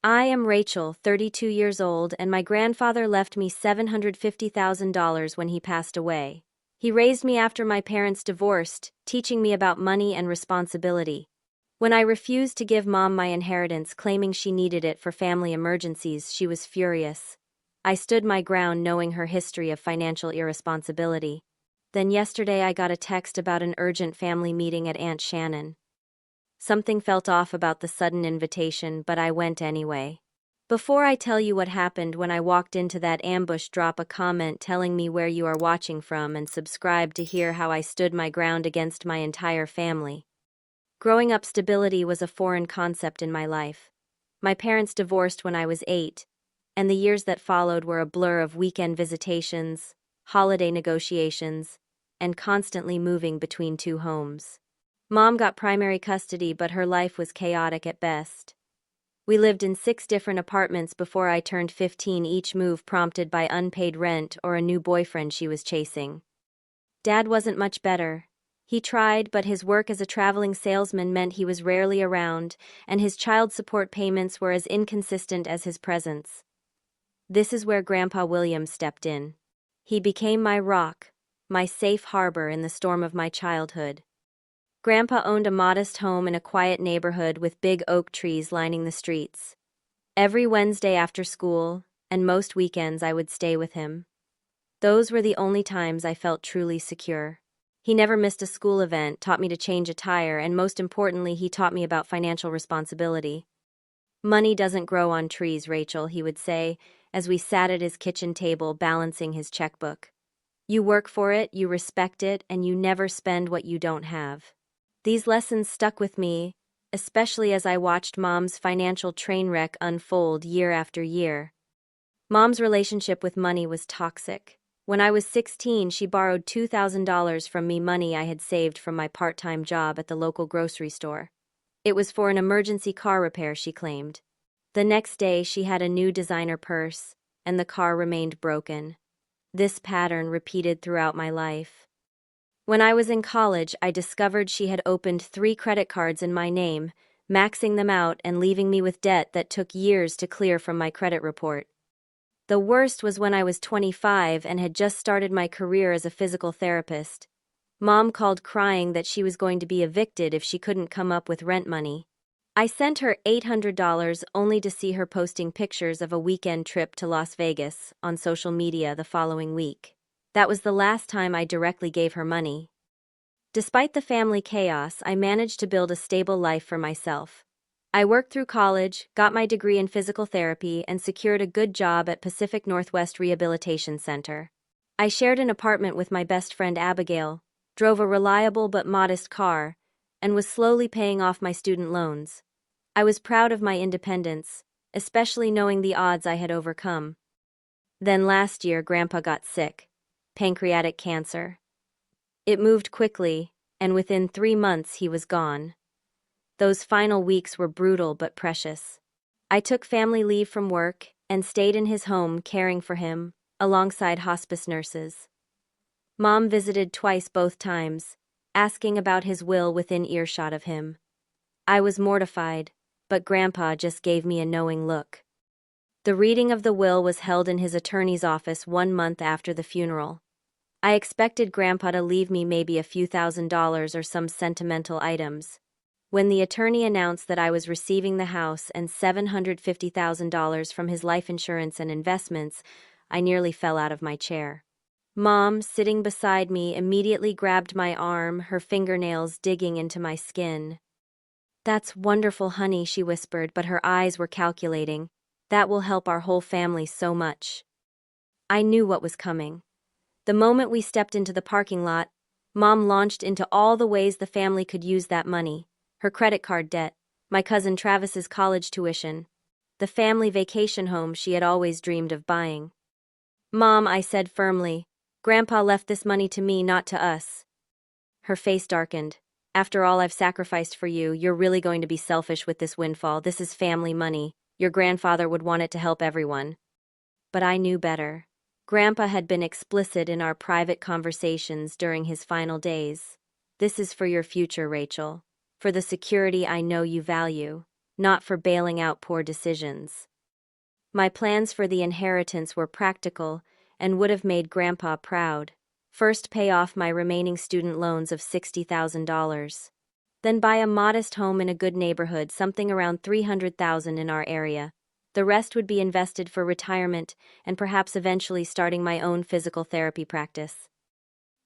I am Rachel, 32 years old, and my grandfather left me $750,000 when he passed away. He raised me after my parents divorced, teaching me about money and responsibility. When I refused to give Mom my inheritance, claiming she needed it for family emergencies, she was furious. I stood my ground, knowing her history of financial irresponsibility. Then yesterday I got a text about an urgent family meeting at Aunt Shannon. Something felt off about the sudden invitation, but I went anyway. Before I tell you what happened when I walked into that ambush, drop a comment telling me where you are watching from and subscribe to hear how I stood my ground against my entire family. Growing up, stability was a foreign concept in my life. My parents divorced when I was 8, and the years that followed were a blur of weekend visitations, holiday negotiations, and constantly moving between two homes. Mom got primary custody, but her life was chaotic at best. We lived in 6 different apartments before I turned 15, each move prompted by unpaid rent or a new boyfriend she was chasing. Dad wasn't much better. He tried, but his work as a traveling salesman meant he was rarely around, and his child support payments were as inconsistent as his presence. This is where Grandpa William stepped in. He became my rock, my safe harbor in the storm of my childhood. Grandpa owned a modest home in a quiet neighborhood with big oak trees lining the streets. Every Wednesday after school, and most weekends, I would stay with him. Those were the only times I felt truly secure. He never missed a school event, taught me to change a tire, and most importantly, he taught me about financial responsibility. "Money doesn't grow on trees, Rachel," he would say, as we sat at his kitchen table balancing his checkbook. "You work for it, you respect it, and you never spend what you don't have." These lessons stuck with me, especially as I watched Mom's financial train wreck unfold year after year. Mom's relationship with money was toxic. When I was 16, she borrowed $2,000 from me, money I had saved from my part-time job at the local grocery store. It was for an emergency car repair, she claimed. The next day, she had a new designer purse, and the car remained broken. This pattern repeated throughout my life. When I was in college, I discovered she had opened 3 credit cards in my name, maxing them out and leaving me with debt that took years to clear from my credit report. The worst was when I was 25 and had just started my career as a physical therapist. Mom called crying that she was going to be evicted if she couldn't come up with rent money. I sent her $800 only to see her posting pictures of a weekend trip to Las Vegas on social media the following week. That was the last time I directly gave her money. Despite the family chaos, I managed to build a stable life for myself. I worked through college, got my degree in physical therapy, and secured a good job at Pacific Northwest Rehabilitation Center. I shared an apartment with my best friend Abigail, drove a reliable but modest car, and was slowly paying off my student loans. I was proud of my independence, especially knowing the odds I had overcome. Then last year, Grandpa got sick. Pancreatic cancer. It moved quickly, and within 3 months he was gone. Those final weeks were brutal but precious. I took family leave from work and stayed in his home caring for him, alongside hospice nurses. Mom visited twice, both times, asking about his will within earshot of him. I was mortified, but Grandpa just gave me a knowing look. The reading of the will was held in his attorney's office 1 month after the funeral. I expected Grandpa to leave me maybe a few $1,000s or some sentimental items. When the attorney announced that I was receiving the house and $750,000 from his life insurance and investments, I nearly fell out of my chair. Mom, sitting beside me, immediately grabbed my arm, her fingernails digging into my skin. "That's wonderful, honey," she whispered, but her eyes were calculating. "That will help our whole family so much." I knew what was coming. The moment we stepped into the parking lot, Mom launched into all the ways the family could use that money: her credit card debt, my cousin Travis's college tuition, the family vacation home she had always dreamed of buying. "Mom," I said firmly, "Grandpa left this money to me, not to us." Her face darkened. "After all I've sacrificed for you, you're really going to be selfish with this windfall. This is family money. Your grandfather would want it to help everyone." But I knew better. Grandpa had been explicit in our private conversations during his final days. "This is for your future, Rachel. For the security I know you value." not for bailing out poor decisions. My plans for the inheritance were practical and would have made Grandpa proud. First, pay off my remaining student loans of $60,000. Then buy a modest home in a good neighborhood, something around $300,000 in our area. The rest would be invested for retirement and perhaps eventually starting my own physical therapy practice.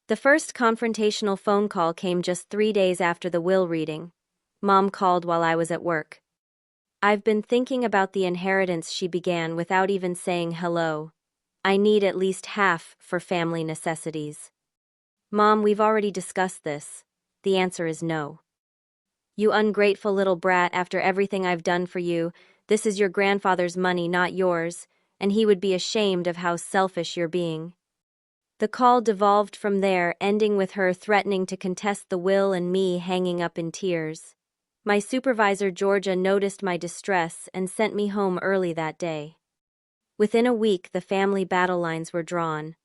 The first confrontational phone call came just 3 days after the will reading. Mom called while I was at work. "I've been thinking about the inheritance," she began without even saying hello. "I need at least half for family necessities." "Mom, we've already discussed this." The answer is no. "You ungrateful little brat, after everything I've done for you, this is your grandfather's money, not yours, and he would be ashamed of how selfish you're being." The call devolved from there, ending with her threatening to contest the will and me hanging up in tears. My supervisor, Georgia, noticed my distress and sent me home early that day. Within a week, the family battle lines were drawn.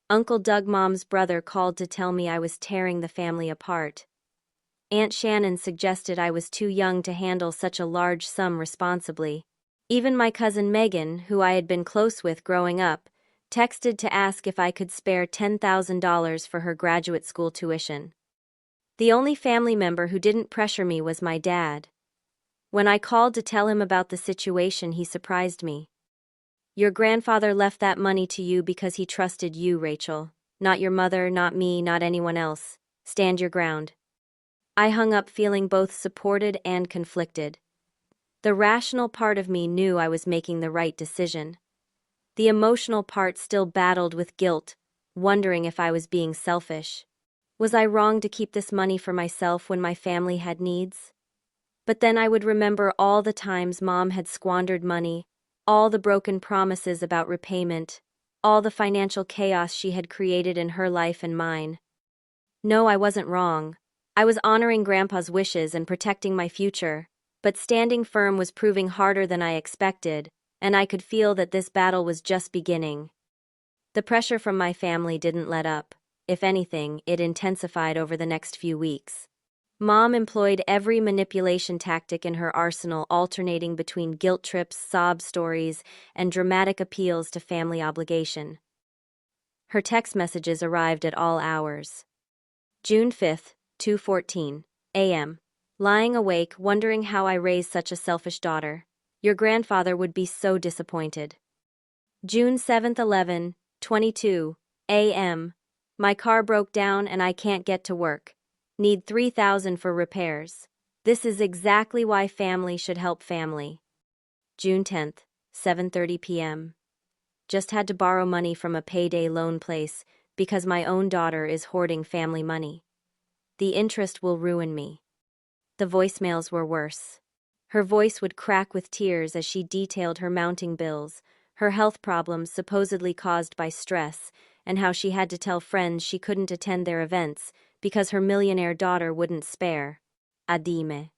Uncle Doug, Mom's brother, called to tell me I was tearing the family apart. Aunt Shannon suggested I was too young to handle such a large sum responsibly. Even my cousin Megan, who I had been close with growing up, texted to ask if I could spare $10,000 for her graduate school tuition. The only family member who didn't pressure me was my dad. When I called to tell him about the situation, he surprised me. "Your grandfather left that money to you because he trusted you, Rachel. Not your mother, not me, not anyone else. Stand your ground." I hung up feeling both supported and conflicted. The rational part of me knew I was making the right decision. The emotional part still battled with guilt, wondering if I was being selfish. Was I wrong to keep this money for myself when my family had needs? But then I would remember all the times Mom had squandered money, all the broken promises about repayment, all the financial chaos she had created in her life and mine. No, I wasn't wrong. I was honoring Grandpa's wishes and protecting my future, but standing firm was proving harder than I expected, and I could feel that this battle was just beginning. The pressure from my family didn't let up. If anything, it intensified over the next few weeks. Mom employed every manipulation tactic in her arsenal, alternating between guilt trips, sob stories, and dramatic appeals to family obligation. Her text messages arrived at all hours. June 5th, 2:14 a.m. Lying awake, wondering how I raised such a selfish daughter. Your grandfather would be so disappointed. June 7th, 11:22 a.m. My car broke down and I can't get to work. Need $3,000 for repairs. This is exactly why family should help family. June 10th, 7:30 p.m. Just had to borrow money from a payday loan place because my own daughter is hoarding family money. The interest will ruin me. The voicemails were worse. Her voice would crack with tears as she detailed her mounting bills, her health problems supposedly caused by stress, and how she had to tell friends she couldn't attend their events because her millionaire daughter wouldn't spare. Adime.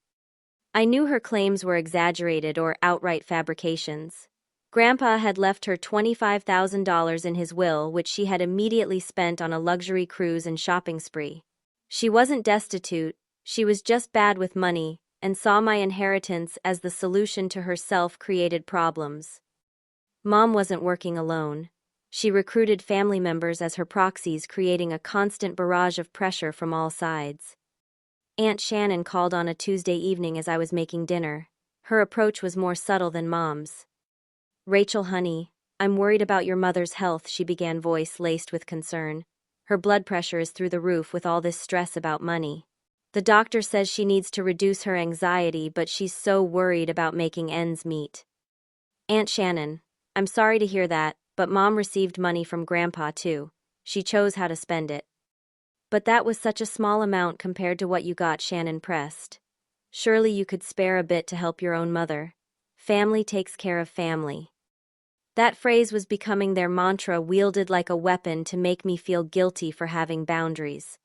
I knew her claims were exaggerated or outright fabrications. Grandpa had left her $25,000 in his will, which she had immediately spent on a luxury cruise and shopping spree. She wasn't destitute, she was just bad with money, and saw my inheritance as the solution to her self-created problems. Mom wasn't working alone. She recruited family members as her proxies, creating a constant barrage of pressure from all sides. Aunt Shannon called on a Tuesday evening as I was making dinner. Her approach was more subtle than Mom's. "Rachel, honey, I'm worried about your mother's health," she began, voice laced with concern. "Her blood pressure is through the roof with all this stress about money. The doctor says she needs to reduce her anxiety, but she's so worried about making ends meet." "Aunt Shannon, I'm sorry to hear that, but Mom received money from Grandpa too. She chose how to spend it." "But that was such a small amount compared to what you got," Shannon pressed. "Surely you could spare a bit to help your own mother. Family takes care of family." That phrase was becoming their mantra, wielded like a weapon to make me feel guilty for having boundaries.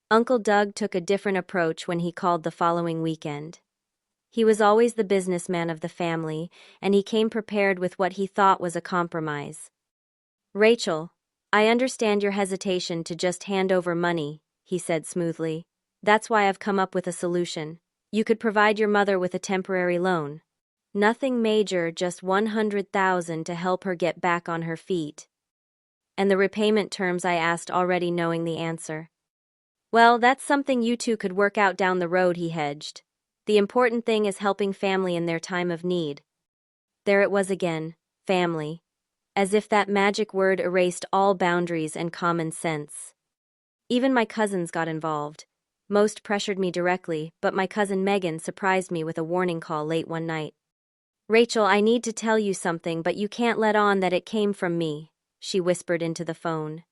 Uncle Doug took a different approach when he called the following weekend. He was always the businessman of the family, and he came prepared with what he thought was a compromise. "Rachel, I understand your hesitation to just hand over money," he said smoothly. "That's why I've come up with a solution. You could provide your mother with a temporary loan. Nothing major, just 100,000 to help her get back on her feet. And the repayment terms I asked, already knowing the answer. Well, that's something you two could work out down the road, he hedged. The important thing is helping family in their time of need. There it was again, family. As if that magic word erased all boundaries and common sense. Even my cousins got involved. Most pressured me directly, but my cousin Megan surprised me with a warning call late one night. Rachel, I need to tell you something, but you can't let on that it came from me, she whispered into the phone.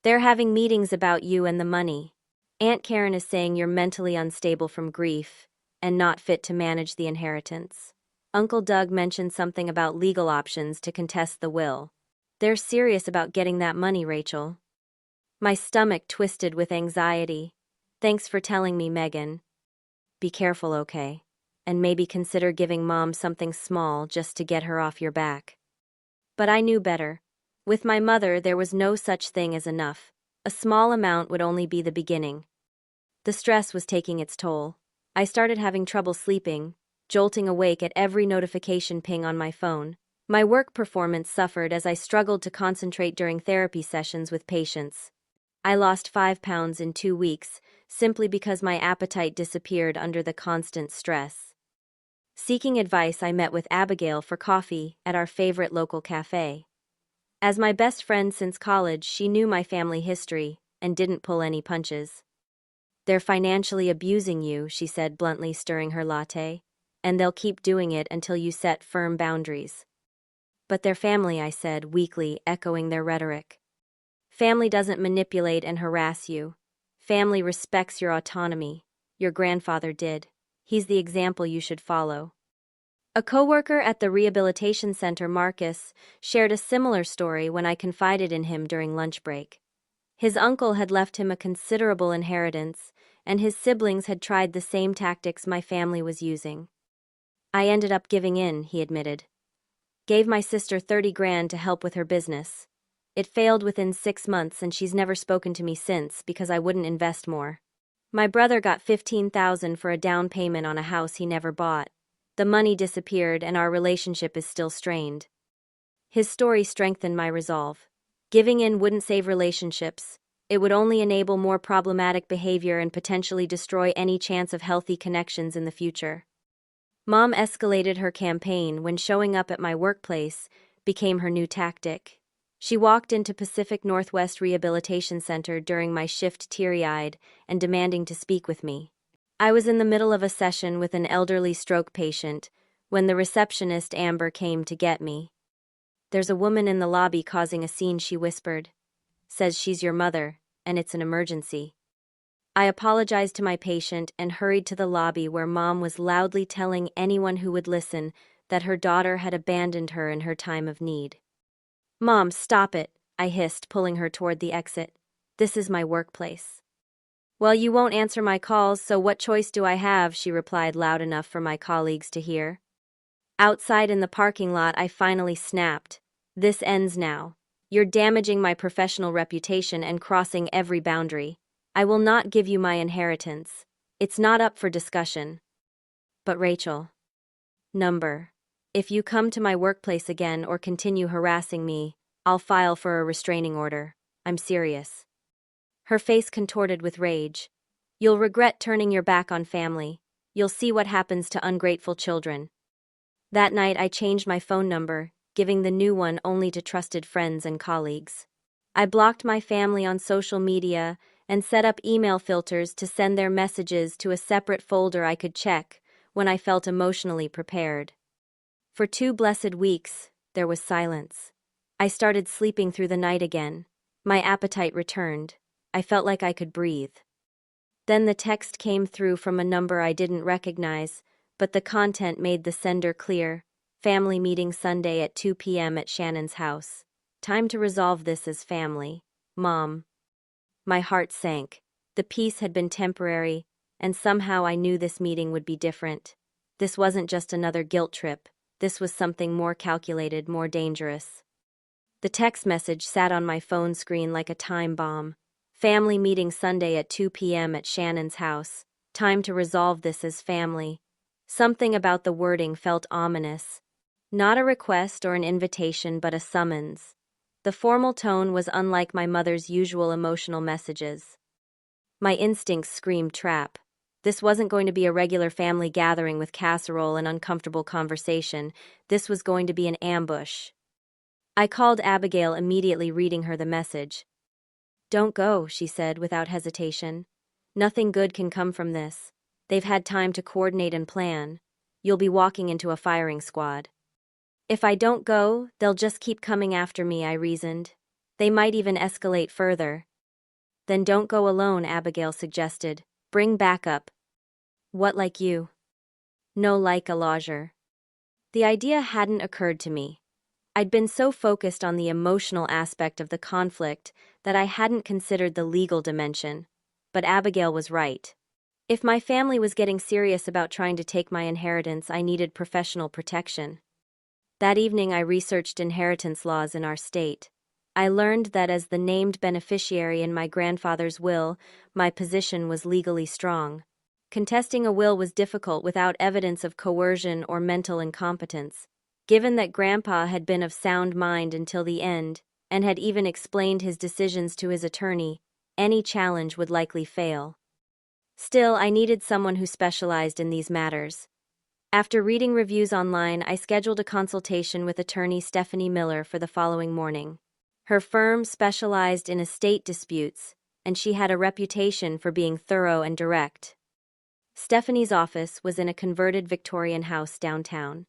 They're having meetings about you and the money. Aunt Karen is saying you're mentally unstable from grief and not fit to manage the inheritance. Uncle Doug mentioned something about legal options to contest the will. They're serious about getting that money, Rachel. My stomach twisted with anxiety. Thanks for telling me, Megan. Be careful, okay? And maybe consider giving Mom something small just to get her off your back. But I knew better. With my mother, there was no such thing as enough. A small amount would only be the beginning. The stress was taking its toll. I started having trouble sleeping, jolting awake at every notification ping on my phone. My work performance suffered as I struggled to concentrate during therapy sessions with patients. I lost 5 pounds in 2 weeks, simply because my appetite disappeared under the constant stress. Seeking advice, I met with Abigail for coffee at our favorite local cafe. As my best friend since college, she knew my family history and didn't pull any punches. They're financially abusing you, she said bluntly, stirring her latte, and they'll keep doing it until you set firm boundaries. But they're family, I said weakly, echoing their rhetoric. Family doesn't manipulate and harass you. Family respects your autonomy. Your grandfather did. He's the example you should follow. A coworker at the rehabilitation center, Marcus, shared a similar story when I confided in him during lunch break. His uncle had left him a considerable inheritance, and his siblings had tried the same tactics my family was using. I ended up giving in, he admitted. Gave my sister 30 grand to help with her business. It failed within 6 months and she's never spoken to me since because I wouldn't invest more. My brother got 15,000 for a down payment on a house he never bought. The money disappeared and our relationship is still strained. His story strengthened my resolve. Giving in wouldn't save relationships. It would only enable more problematic behavior and potentially destroy any chance of healthy connections in the future. Mom escalated her campaign when showing up at my workplace became her new tactic. She walked into Pacific Northwest Rehabilitation Center during my shift, teary-eyed and demanding to speak with me. I was in the middle of a session with an elderly stroke patient when the receptionist, Amber, came to get me. There's a woman in the lobby causing a scene, she whispered. Says she's your mother, and it's an emergency. I apologized to my patient and hurried to the lobby where Mom was loudly telling anyone who would listen that her daughter had abandoned her in her time of need. Mom, stop it, I hissed, pulling her toward the exit. This is my workplace. Well, you won't answer my calls, so what choice do I have? She replied loud enough for my colleagues to hear. Outside in the parking lot, I finally snapped. This ends now. You're damaging my professional reputation and crossing every boundary. I will not give you my inheritance. It's not up for discussion. But Rachel. If you come to my workplace again or continue harassing me, I'll file for a restraining order. I'm serious. Her face contorted with rage. You'll regret turning your back on family. You'll see what happens to ungrateful children. That night I changed my phone number, giving the new one only to trusted friends and colleagues. I blocked my family on social media and set up email filters to send their messages to a separate folder I could check when I felt emotionally prepared. For 2 blessed weeks, there was silence. I started sleeping through the night again. My appetite returned. I felt like I could breathe. Then the text came through from a number I didn't recognize, but the content made the sender clear. Family meeting Sunday at 2 p.m. at Shannon's house. Time to resolve this as family. Mom. My heart sank. The peace had been temporary, and somehow I knew this meeting would be different. This wasn't just another guilt trip. This was something more calculated, more dangerous. The text message sat on my phone screen like a time bomb. Family meeting Sunday at 2 p.m. at Shannon's house. Time to resolve this as family. Something about the wording felt ominous. Not a request or an invitation, but a summons. The formal tone was unlike my mother's usual emotional messages. My instincts screamed trap. This wasn't going to be a regular family gathering with casserole and uncomfortable conversation. This was going to be an ambush. I called Abigail, immediately reading her the message. "Don't go," she said without hesitation. "Nothing good can come from this. They've had time to coordinate and plan. You'll be walking into a firing squad." "If I don't go, they'll just keep coming after me," I reasoned. "They might even escalate further." "Then don't go alone," Abigail suggested. "Bring backup." "What, like you?" "No, like a lodger." The idea hadn't occurred to me. I'd been so focused on the emotional aspect of the conflict that I hadn't considered the legal dimension. But Abigail was right. If my family was getting serious about trying to take my inheritance, I needed professional protection. That evening, I researched inheritance laws in our state. I learned that as the named beneficiary in my grandfather's will, my position was legally strong. Contesting a will was difficult without evidence of coercion or mental incompetence. Given that Grandpa had been of sound mind until the end, and had even explained his decisions to his attorney, any challenge would likely fail. Still, I needed someone who specialized in these matters. After reading reviews online, I scheduled a consultation with attorney Stephanie Miller for the following morning. Her firm specialized in estate disputes, and she had a reputation for being thorough and direct. Stephanie's office was in a converted Victorian house downtown.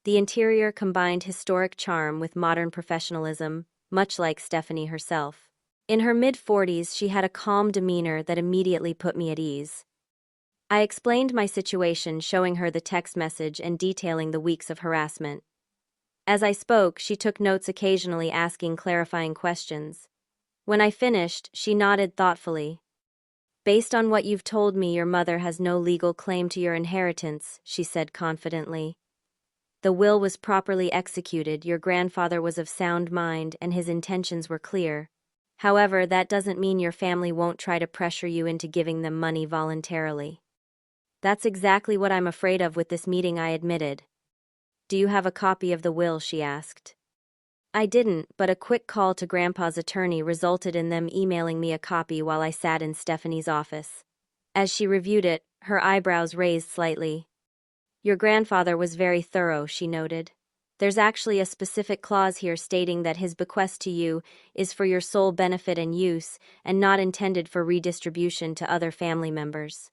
The interior combined historic charm with modern professionalism, much like Stephanie herself. In her mid-40s, she had a calm demeanor that immediately put me at ease. I explained my situation, showing her the text message and detailing the weeks of harassment. As I spoke, she took notes, occasionally asking clarifying questions. When I finished, she nodded thoughtfully. "Based on what you've told me, your mother has no legal claim to your inheritance," she said confidently. "The will was properly executed, your grandfather was of sound mind, and his intentions were clear. However, that doesn't mean your family won't try to pressure you into giving them money voluntarily." "That's exactly what I'm afraid of with this meeting," I admitted. "Do you have a copy of the will?" she asked. I didn't, but a quick call to Grandpa's attorney resulted in them emailing me a copy while I sat in Stephanie's office. As she reviewed it, her eyebrows raised slightly. "Your grandfather was very thorough," she noted. "There's actually a specific clause here stating that his bequest to you is for your sole benefit and use, and not intended for redistribution to other family members.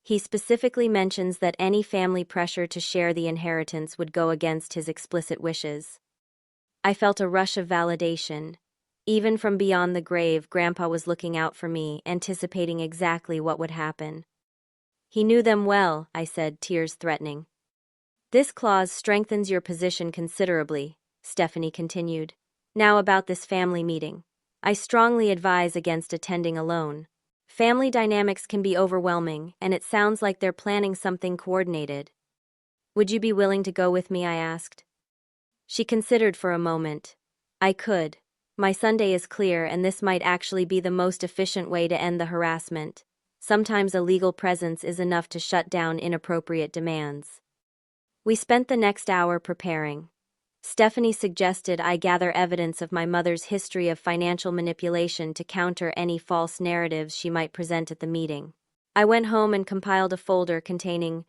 He specifically mentions that any family pressure to share the inheritance would go against his explicit wishes." I felt a rush of validation. Even from beyond the grave, Grandpa was looking out for me, anticipating exactly what would happen. "He knew them well," I said, tears threatening. "This clause strengthens your position considerably," Stephanie continued. "Now about this family meeting. I strongly advise against attending alone. Family dynamics can be overwhelming, and it sounds like they're planning something coordinated." "Would you be willing to go with me?" I asked. She considered for a moment. "I could. My Sunday is clear, and this might actually be the most efficient way to end the harassment. Sometimes a legal presence is enough to shut down inappropriate demands." We spent the next hour preparing. Stephanie suggested I gather evidence of my mother's history of financial manipulation to counter any false narratives she might present at the meeting. I went home and compiled a folder containing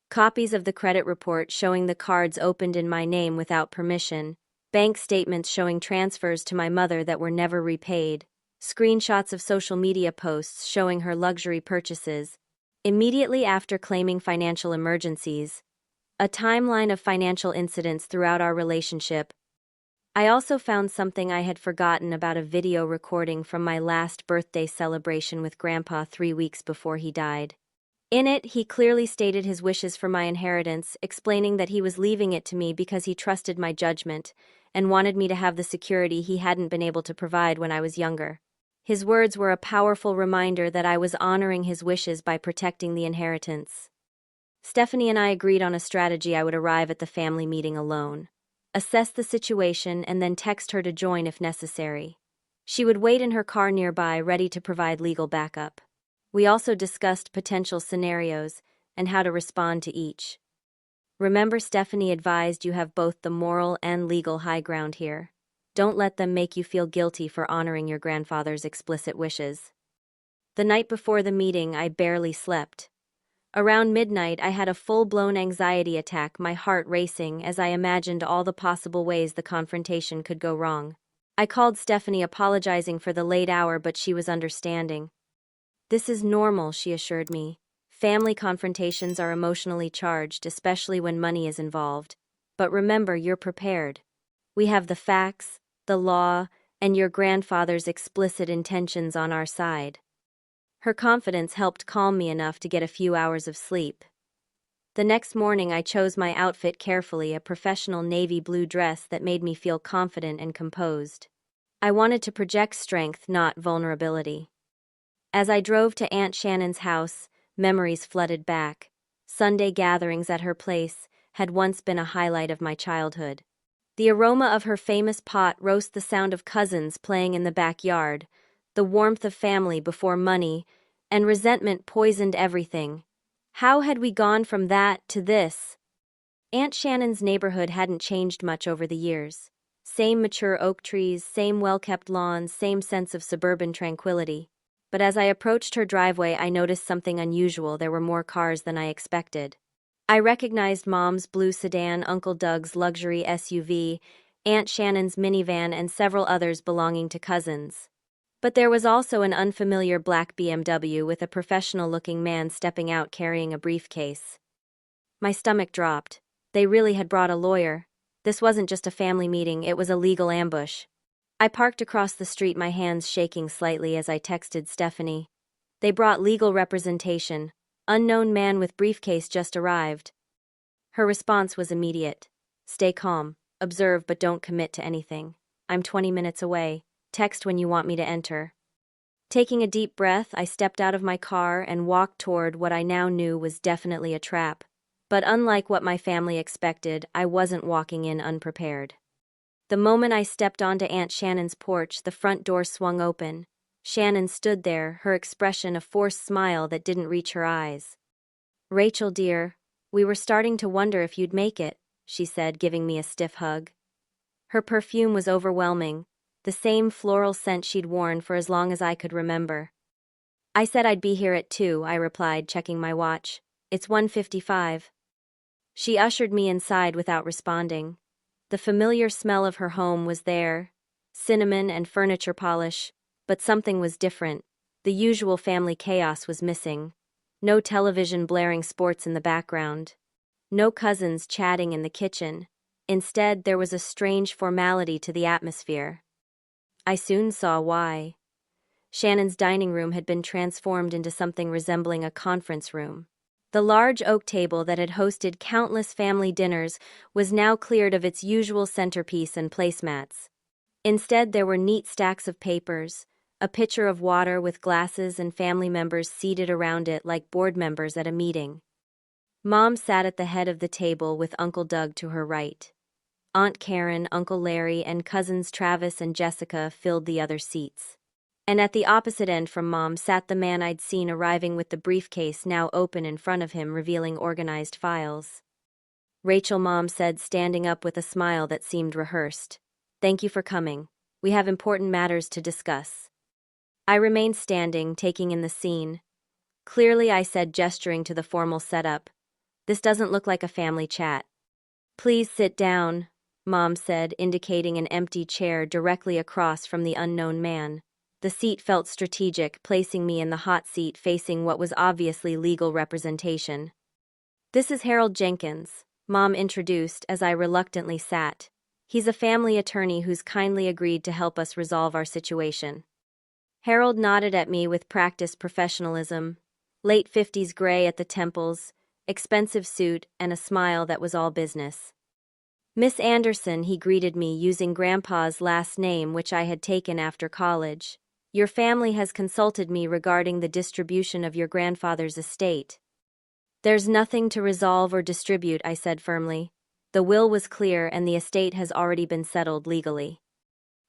copies of the credit report showing the cards opened in my name without permission, bank statements showing transfers to my mother that were never repaid, screenshots of social media posts showing her luxury purchases. Immediately after claiming financial emergencies, a timeline of financial incidents throughout our relationship. I also found something I had forgotten about: a video recording from my last birthday celebration with Grandpa 3 weeks before he died. In it, he clearly stated his wishes for my inheritance, explaining that he was leaving it to me because he trusted my judgment and wanted me to have the security he hadn't been able to provide when I was younger. His words were a powerful reminder that I was honoring his wishes by protecting the inheritance. Stephanie and I agreed on a strategy. I would arrive at the family meeting alone, assess the situation, and then text her to join if necessary. She would wait in her car nearby, ready to provide legal backup. We also discussed potential scenarios and how to respond to each. Remember, Stephanie advised you have both the moral and legal high ground here. Don't let them make you feel guilty for honoring your grandfather's explicit wishes. The night before the meeting, I barely slept. Around midnight, I had a full-blown anxiety attack, my heart racing as I imagined all the possible ways the confrontation could go wrong. I called Stephanie apologizing for the late hour, but she was understanding. "This is normal," she assured me. "Family confrontations are emotionally charged, especially when money is involved. But remember, you're prepared. We have the facts, the law, and your grandfather's explicit intentions on our side." Her confidence helped calm me enough to get a few hours of sleep. The next morning, I chose my outfit carefully, a professional navy blue dress that made me feel confident and composed. I wanted to project strength, not vulnerability. As I drove to Aunt Shannon's house, memories flooded back. Sunday gatherings at her place had once been a highlight of my childhood. The aroma of her famous pot roast, the sound of cousins playing in the backyard, the warmth of family before money and resentment poisoned everything. How had we gone from that to this? Aunt Shannon's neighborhood hadn't changed much over the years. Same mature oak trees, same well-kept lawns, same sense of suburban tranquility. But as I approached her driveway, I noticed something unusual. There were more cars than I expected. I recognized Mom's blue sedan, Uncle Doug's luxury SUV, Aunt Shannon's minivan, and several others belonging to cousins. But there was also an unfamiliar black BMW with a professional-looking man stepping out carrying a briefcase. My stomach dropped. They really had brought a lawyer. This wasn't just a family meeting, it was a legal ambush. I parked across the street, my hands shaking slightly as I texted Stephanie. "They brought legal representation. Unknown man with briefcase just arrived." Her response was immediate. "Stay calm. Observe but don't commit to anything. I'm 20 minutes away. Text when you want me to enter." Taking a deep breath, I stepped out of my car and walked toward what I now knew was definitely a trap. But unlike what my family expected, I wasn't walking in unprepared. The moment I stepped onto Aunt Shannon's porch, the front door swung open. Shannon stood there, her expression a forced smile that didn't reach her eyes. "Rachel, dear, we were starting to wonder if you'd make it," she said, giving me a stiff hug. Her perfume was overwhelming, the same floral scent she'd worn for as long as I could remember. "I said I'd be here at 2, I replied, checking my watch. "It's 1:55. She ushered me inside without responding. The familiar smell of her home was there, cinnamon and furniture polish, but something was different. The usual family chaos was missing. No television blaring sports in the background. No cousins chatting in the kitchen. Instead, there was a strange formality to the atmosphere. I soon saw why. Shannon's dining room had been transformed into something resembling a conference room. The large oak table that had hosted countless family dinners was now cleared of its usual centerpiece and placemats. Instead, there were neat stacks of papers, a pitcher of water with glasses, and family members seated around it like board members at a meeting. Mom sat at the head of the table with Uncle Doug to her right. Aunt Karen, Uncle Larry, and cousins Travis and Jessica filled the other seats. And at the opposite end from Mom sat the man I'd seen arriving with the briefcase now open in front of him, revealing organized files. "Rachel," Mom said, standing up with a smile that seemed rehearsed. "Thank you for coming. We have important matters to discuss." I remained standing, taking in the scene. "Clearly," I said, gesturing to the formal setup, "this doesn't look like a family chat." "Please sit down," Mom said, indicating an empty chair directly across from the unknown man. The seat felt strategic, placing me in the hot seat facing what was obviously legal representation. "This is Harold Jenkins," Mom introduced as I reluctantly sat. "He's a family attorney who's kindly agreed to help us resolve our situation." Harold nodded at me with practiced professionalism. Late 50s gray at the temples, expensive suit, and a smile that was all business. "Miss Anderson," he greeted me using Grandpa's last name, which I had taken after college. "Your family has consulted me regarding the distribution of your grandfather's estate." "There's nothing to resolve or distribute," I said firmly. "The will was clear and the estate has already been settled legally."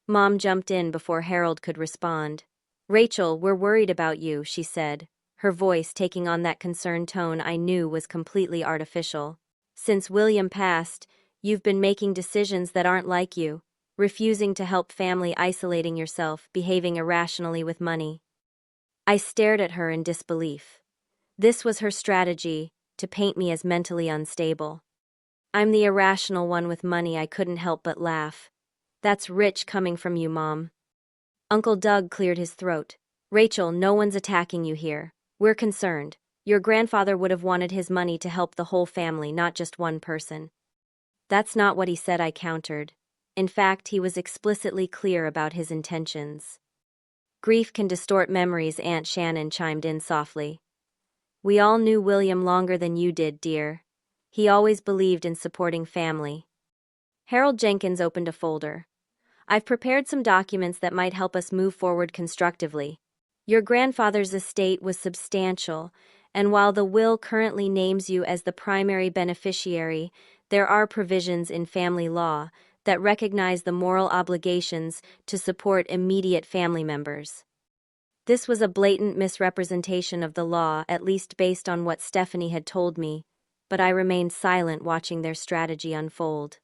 Mom jumped in before Harold could respond. "Rachel, we're worried about you," she said, her voice taking on that concerned tone I knew was completely artificial. Since William passed, you've been making decisions that aren't like you, refusing to help family, isolating yourself, behaving irrationally with money. I stared at her in disbelief. This was her strategy, to paint me as mentally unstable. I'm the irrational one with money. I couldn't help but laugh. That's rich coming from you, Mom. Uncle Doug cleared his throat. Rachel, no one's attacking you here. We're concerned. Your grandfather would have wanted his money to help the whole family, not just one person. That's not what he said, I countered. In fact, he was explicitly clear about his intentions. Grief can distort memories, Aunt Shannon chimed in softly. We all knew William longer than you did, dear. He always believed in supporting family. Harold Jenkins opened a folder. I've prepared some documents that might help us move forward constructively. Your grandfather's estate was substantial, and while the will currently names you as the primary beneficiary, there are provisions in family law that recognize the moral obligations to support immediate family members. This was a blatant misrepresentation of the law, at least based on what Stephanie had told me, but I remained silent watching their strategy unfold.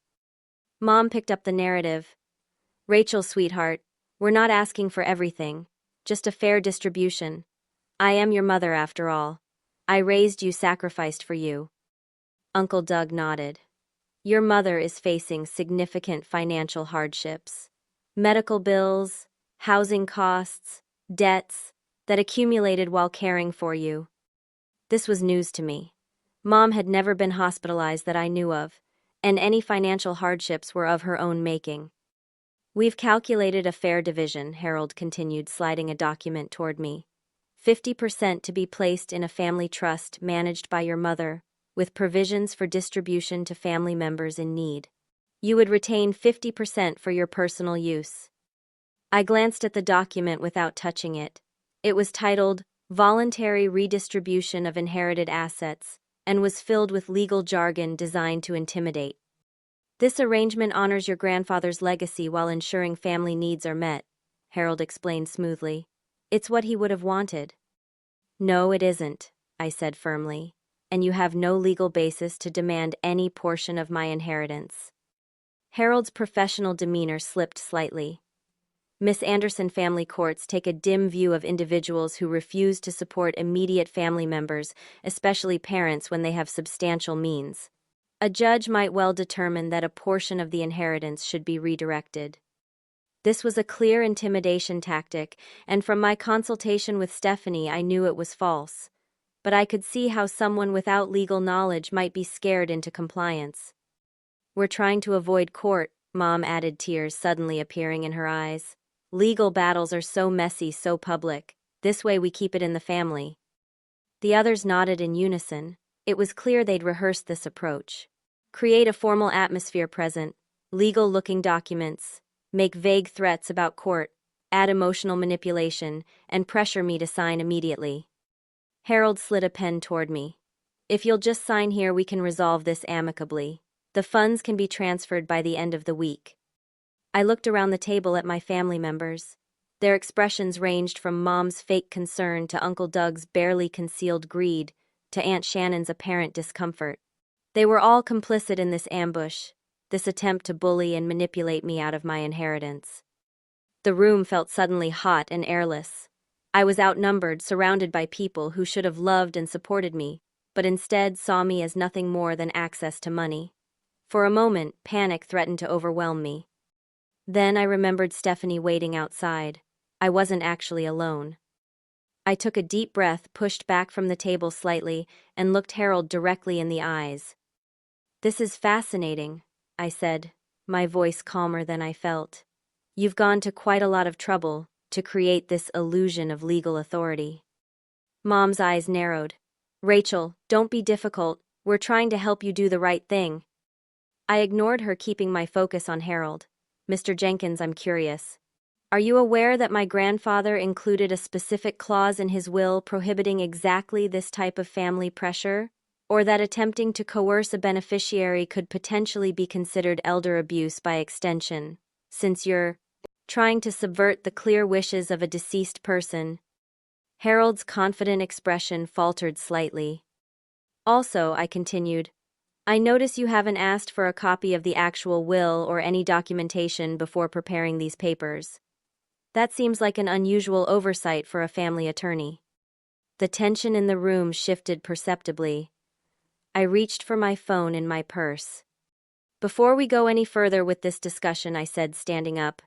Mom picked up the narrative. Rachel, sweetheart, we're not asking for everything, just a fair distribution. I am your mother after all. I raised you, sacrificed for you. Uncle Doug nodded. Your mother is facing significant financial hardships. Medical bills, housing costs, debts that accumulated while caring for you. This was news to me. Mom had never been hospitalized that I knew of, and any financial hardships were of her own making. We've calculated a fair division, Harold continued, sliding a document toward me. 50% to be placed in a family trust managed by your mother, with provisions for distribution to family members in need. You would retain 50% for your personal use. I glanced at the document without touching it. It was titled Voluntary Redistribution of Inherited Assets and was filled with legal jargon designed to intimidate. This arrangement honors your grandfather's legacy while ensuring family needs are met, Harold explained smoothly. It's what he would have wanted. No, it isn't, I said firmly, and you have no legal basis to demand any portion of my inheritance. Harold's professional demeanor slipped slightly. Miss Anderson, family courts take a dim view of individuals who refuse to support immediate family members, especially parents, when they have substantial means. A judge might well determine that a portion of the inheritance should be redirected. This was a clear intimidation tactic, and from my consultation with Stephanie, I knew it was false. But I could see how someone without legal knowledge might be scared into compliance. We're trying to avoid court, Mom added, tears suddenly appearing in her eyes. Legal battles are so messy, so public. This way we keep it in the family. The others nodded in unison. It was clear they'd rehearsed this approach. Create a formal atmosphere present, legal-looking documents, make vague threats about court, add emotional manipulation, and pressure me to sign immediately. Harold slid a pen toward me. If you'll just sign here, we can resolve this amicably. The funds can be transferred by the end of the week. I looked around the table at my family members. Their expressions ranged from Mom's fake concern to Uncle Doug's barely concealed greed to Aunt Shannon's apparent discomfort. They were all complicit in this ambush, this attempt to bully and manipulate me out of my inheritance. The room felt suddenly hot and airless. I was outnumbered, surrounded by people who should have loved and supported me, but instead saw me as nothing more than access to money. For a moment, panic threatened to overwhelm me. Then I remembered Stephanie waiting outside. I wasn't actually alone. I took a deep breath, pushed back from the table slightly, and looked Harold directly in the eyes. This is fascinating, I said, my voice calmer than I felt. You've gone to quite a lot of trouble to create this illusion of legal authority. Mom's eyes narrowed. Rachel, don't be difficult. We're trying to help you do the right thing. I ignored her, keeping my focus on Harold. Mr. Jenkins, I'm curious. Are you aware that my grandfather included a specific clause in his will prohibiting exactly this type of family pressure? Or that attempting to coerce a beneficiary could potentially be considered elder abuse by extension, since you're trying to subvert the clear wishes of a deceased person? Harold's confident expression faltered slightly. Also, I continued, I notice you haven't asked for a copy of the actual will or any documentation before preparing these papers. That seems like an unusual oversight for a family attorney. The tension in the room shifted perceptibly. I reached for my phone in my purse. Before we go any further with this discussion, I said, standing up,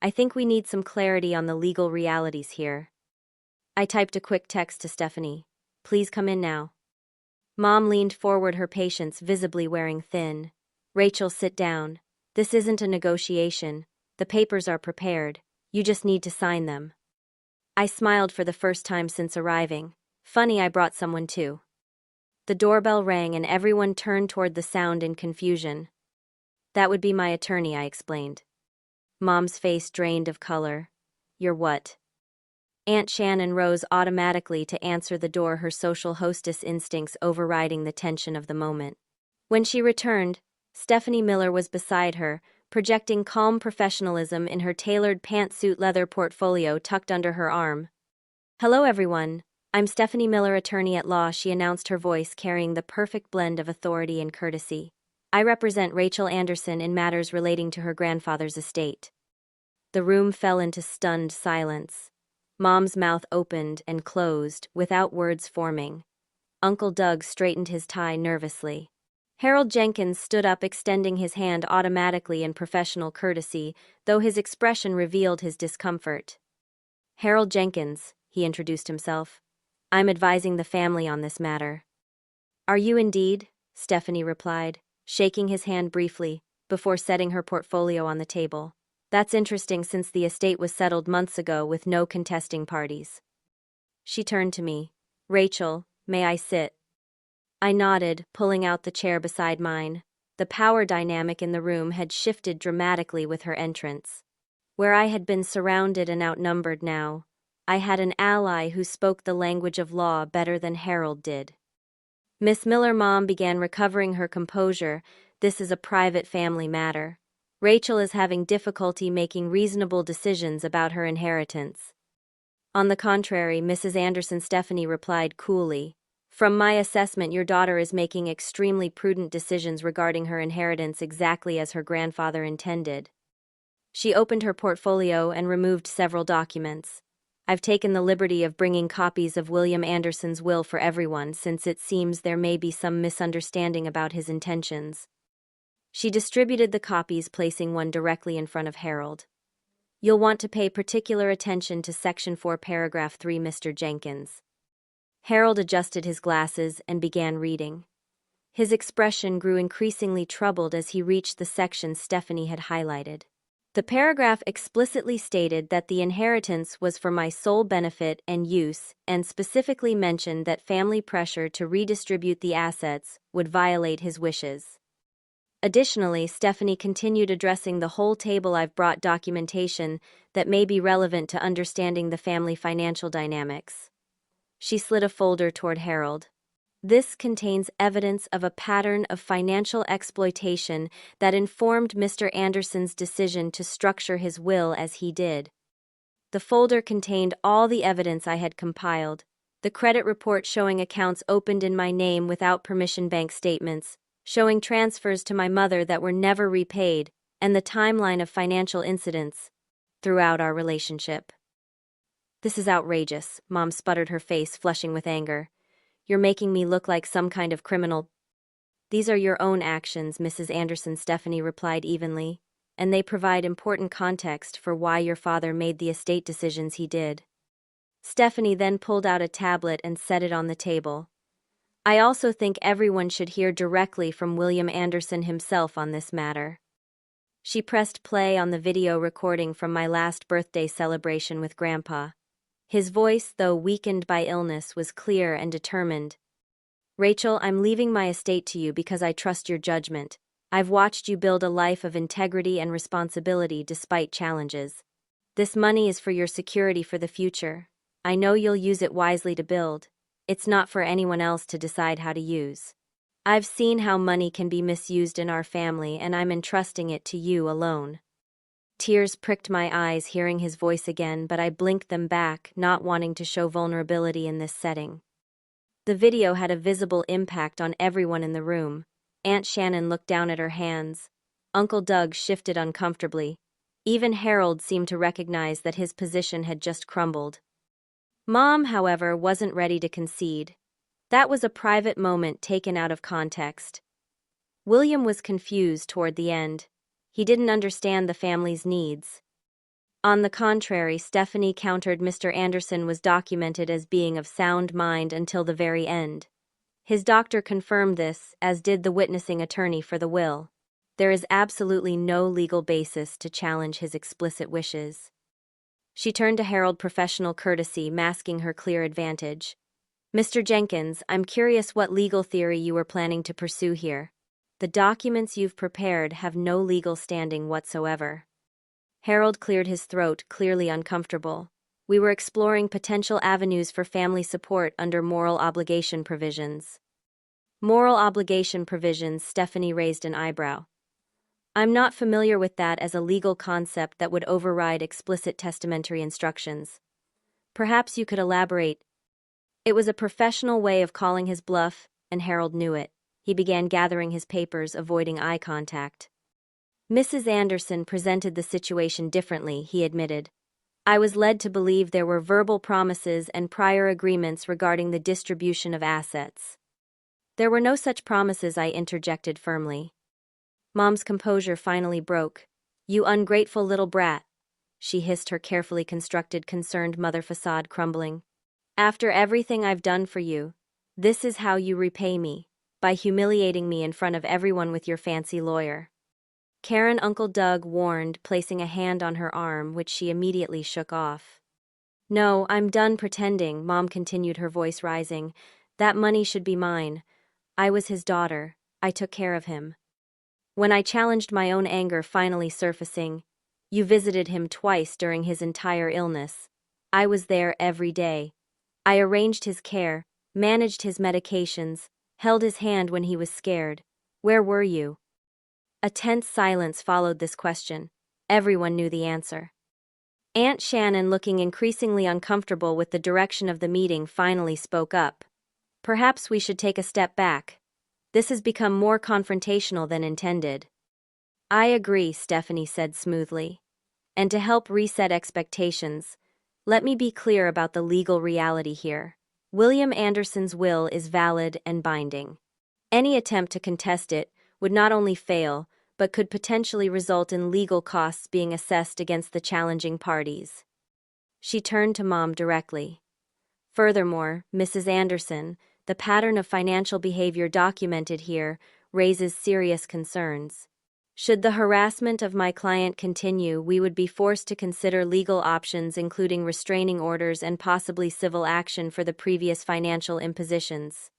I think we need some clarity on the legal realities here. I typed a quick text to Stephanie. Please come in now. Mom leaned forward, her patience visibly wearing thin. Rachel, sit down. This isn't a negotiation. The papers are prepared. You just need to sign them. I smiled for the first time since arriving. Funny, I brought someone too. The doorbell rang and everyone turned toward the sound in confusion. That would be my attorney, I explained. Mom's face drained of color. You're what? Aunt Shannon rose automatically to answer the door, her social hostess instincts overriding the tension of the moment. When she returned, Stephanie Miller was beside her, projecting calm professionalism in her tailored pantsuit leather portfolio tucked under her arm. Hello everyone, I'm Stephanie Miller, attorney at law, she announced, her voice carrying the perfect blend of authority and courtesy. I represent Rachel Anderson in matters relating to her grandfather's estate. The room fell into stunned silence. Mom's mouth opened and closed, without words forming. Uncle Doug straightened his tie nervously. Harold Jenkins stood up, extending his hand automatically in professional courtesy, though his expression revealed his discomfort. Harold Jenkins, he introduced himself. I'm advising the family on this matter. Are you indeed? Stephanie replied, shaking his hand briefly, before setting her portfolio on the table. That's interesting, since the estate was settled months ago with no contesting parties. She turned to me. Rachel, may I sit? I nodded, pulling out the chair beside mine. The power dynamic in the room had shifted dramatically with her entrance. Where I had been surrounded and outnumbered, now I had an ally who spoke the language of law better than Harold did. Miss Miller, Mom began, recovering her composure. This is a private family matter. Rachel is having difficulty making reasonable decisions about her inheritance. On the contrary, Mrs. Anderson, Stephanie replied coolly. From my assessment, your daughter is making extremely prudent decisions regarding her inheritance, exactly as her grandfather intended. She opened her portfolio and removed several documents. I've taken the liberty of bringing copies of William Anderson's will for everyone, since it seems there may be some misunderstanding about his intentions. She distributed the copies, placing one directly in front of Harold. You'll want to pay particular attention to Section 4, Paragraph 3, Mr. Jenkins. Harold adjusted his glasses and began reading. His expression grew increasingly troubled as he reached the section Stephanie had highlighted. The paragraph explicitly stated that the inheritance was for my sole benefit and use, and specifically mentioned that family pressure to redistribute the assets would violate his wishes. Additionally, Stephanie continued, addressing the whole table. I've brought documentation that may be relevant to understanding the family financial dynamics. She slid a folder toward Harold. This contains evidence of a pattern of financial exploitation that informed Mr. Anderson's decision to structure his will as he did. The folder contained all the evidence I had compiled: the credit report showing accounts opened in my name without permission, bank statements showing transfers to my mother that were never repaid, and the timeline of financial incidents throughout our relationship. This is outrageous, Mom sputtered, her face flushing with anger. You're making me look like some kind of criminal. These are your own actions, Mrs. Anderson, Stephanie replied evenly, and they provide important context for why your father made the estate decisions he did. Stephanie then pulled out a tablet and set it on the table. I also think everyone should hear directly from William Anderson himself on this matter. She pressed play on the video recording from my last birthday celebration with Grandpa. His voice, though weakened by illness, was clear and determined. Rachel, I'm leaving my estate to you because I trust your judgment. I've watched you build a life of integrity and responsibility despite challenges. This money is for your security for the future. I know you'll use it wisely to build. It's not for anyone else to decide how to use. I've seen how money can be misused in our family, and I'm entrusting it to you alone. Tears pricked my eyes hearing his voice again, but I blinked them back, not wanting to show vulnerability in this setting. The video had a visible impact on everyone in the room. Aunt Shannon looked down at her hands. Uncle Doug shifted uncomfortably. Even Harold seemed to recognize that his position had just crumbled. Mom, however, wasn't ready to concede. That was a private moment taken out of context. William was confused toward the end. He didn't understand the family's needs. On the contrary, Stephanie countered Mr. Anderson was documented as being of sound mind until the very end. His doctor confirmed this, as did the witnessing attorney for the will. There is absolutely no legal basis to challenge his explicit wishes. She turned to Harold, professional courtesy masking her clear advantage. Mr. Jenkins, I'm curious what legal theory you were planning to pursue here. The documents you've prepared have no legal standing whatsoever. Harold cleared his throat, clearly uncomfortable. We were exploring potential avenues for family support under moral obligation provisions. Moral obligation provisions, Stephanie raised an eyebrow. I'm not familiar with that as a legal concept that would override explicit testamentary instructions. Perhaps you could elaborate. It was a professional way of calling his bluff, and Harold knew it. He began gathering his papers, avoiding eye contact. Mrs. Anderson presented the situation differently, he admitted. I was led to believe there were verbal promises and prior agreements regarding the distribution of assets. There were no such promises, I interjected firmly. Mom's composure finally broke. You ungrateful little brat, she hissed, her carefully constructed, concerned mother facade crumbling. After everything I've done for you, this is how you repay me, by humiliating me in front of everyone with your fancy lawyer. Karen, Uncle Doug warned, placing a hand on her arm, which she immediately shook off. No, I'm done pretending, Mom continued, her voice rising. That money should be mine. I was his daughter. I took care of him. When I challenged my own anger finally surfacing, you visited him twice during his entire illness. I was there every day. I arranged his care, managed his medications, held his hand when he was scared. Where were you? A tense silence followed this question. Everyone knew the answer. Aunt Shannon, looking increasingly uncomfortable with the direction of the meeting, finally spoke up. Perhaps we should take a step back. This has become more confrontational than intended. I agree, Stephanie said smoothly. And to help reset expectations, let me be clear about the legal reality here. William Anderson's will is valid and binding. Any attempt to contest it would not only fail, but could potentially result in legal costs being assessed against the challenging parties. She turned to Mom directly. Furthermore, Mrs. Anderson, the pattern of financial behavior documented here raises serious concerns. Should the harassment of my client continue, we would be forced to consider legal options, including restraining orders and possibly civil action for the previous financial impositions.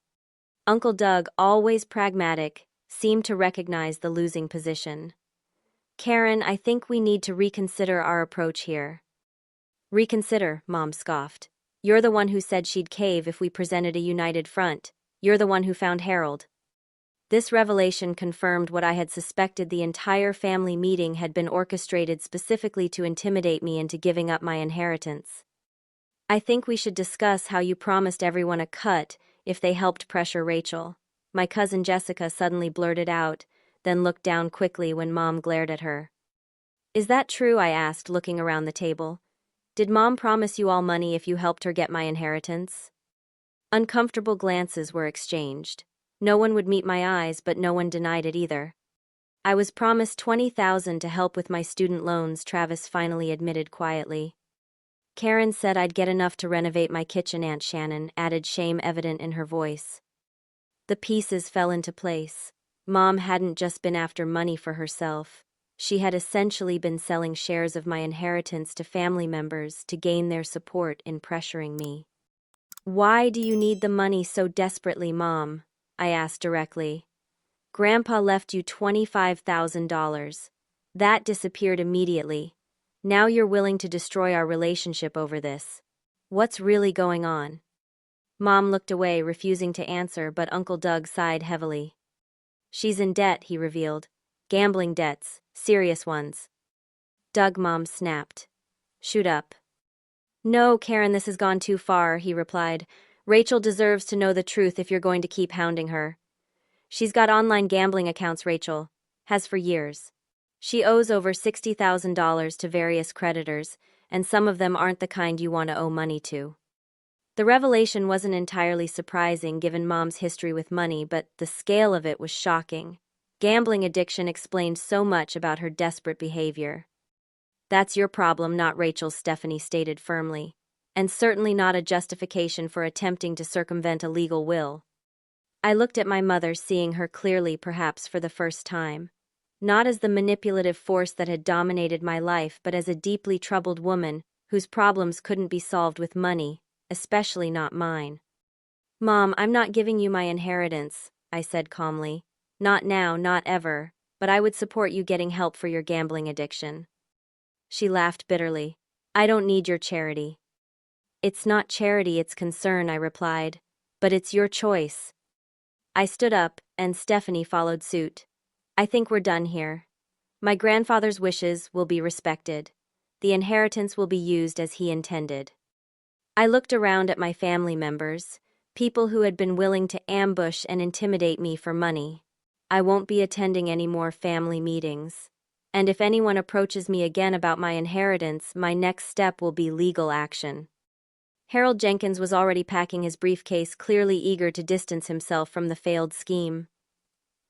Uncle Doug, always pragmatic, seemed to recognize the losing position. Karen, I think we need to reconsider our approach here. Reconsider, Mom scoffed. You're the one who said she'd cave if we presented a united front. You're the one who found Harold. This revelation confirmed what I had suspected. The entire family meeting had been orchestrated specifically to intimidate me into giving up my inheritance. I think we should discuss how you promised everyone a cut if they helped pressure Rachel. My cousin Jessica suddenly blurted out, then looked down quickly when Mom glared at her. Is that true? I asked, looking around the table. Did Mom promise you all money if you helped her get my inheritance? Uncomfortable glances were exchanged. No one would meet my eyes, but no one denied it either. I was promised $20,000 to help with my student loans, Travis finally admitted quietly. Karen said I'd get enough to renovate my kitchen, Aunt Shannon added, shame evident in her voice. The pieces fell into place. Mom hadn't just been after money for herself. She had essentially been selling shares of my inheritance to family members to gain their support in pressuring me. Why do you need the money so desperately, Mom? I asked directly. Grandpa left you $25,000. That disappeared immediately. Now you're willing to destroy our relationship over this. What's really going on? Mom looked away, refusing to answer, but Uncle Doug sighed heavily. She's in debt, he revealed. Gambling debts, serious ones. Doug, Mom snapped. Shoot up. No, Karen, this has gone too far, he replied. Rachel deserves to know the truth if you're going to keep hounding her. She's got online gambling accounts, Rachel. Has for years. She owes over $60,000 to various creditors, and some of them aren't the kind you want to owe money to. The revelation wasn't entirely surprising given Mom's history with money, but the scale of it was shocking. Gambling addiction explained so much about her desperate behavior. That's your problem, not Rachel's, Stephanie stated firmly. And certainly not a justification for attempting to circumvent a legal will. I looked at my mother, seeing her clearly, perhaps for the first time. Not as the manipulative force that had dominated my life, but as a deeply troubled woman whose problems couldn't be solved with money, especially not mine. Mom, I'm not giving you my inheritance, I said calmly. Not now, not ever, but I would support you getting help for your gambling addiction. She laughed bitterly. I don't need your charity. It's not charity, it's concern, I replied. But it's your choice. I stood up, and Stephanie followed suit. I think we're done here. My grandfather's wishes will be respected. The inheritance will be used as he intended. I looked around at my family members, people who had been willing to ambush and intimidate me for money. I won't be attending any more family meetings. And if anyone approaches me again about my inheritance, my next step will be legal action. Harold Jenkins was already packing his briefcase, clearly eager to distance himself from the failed scheme.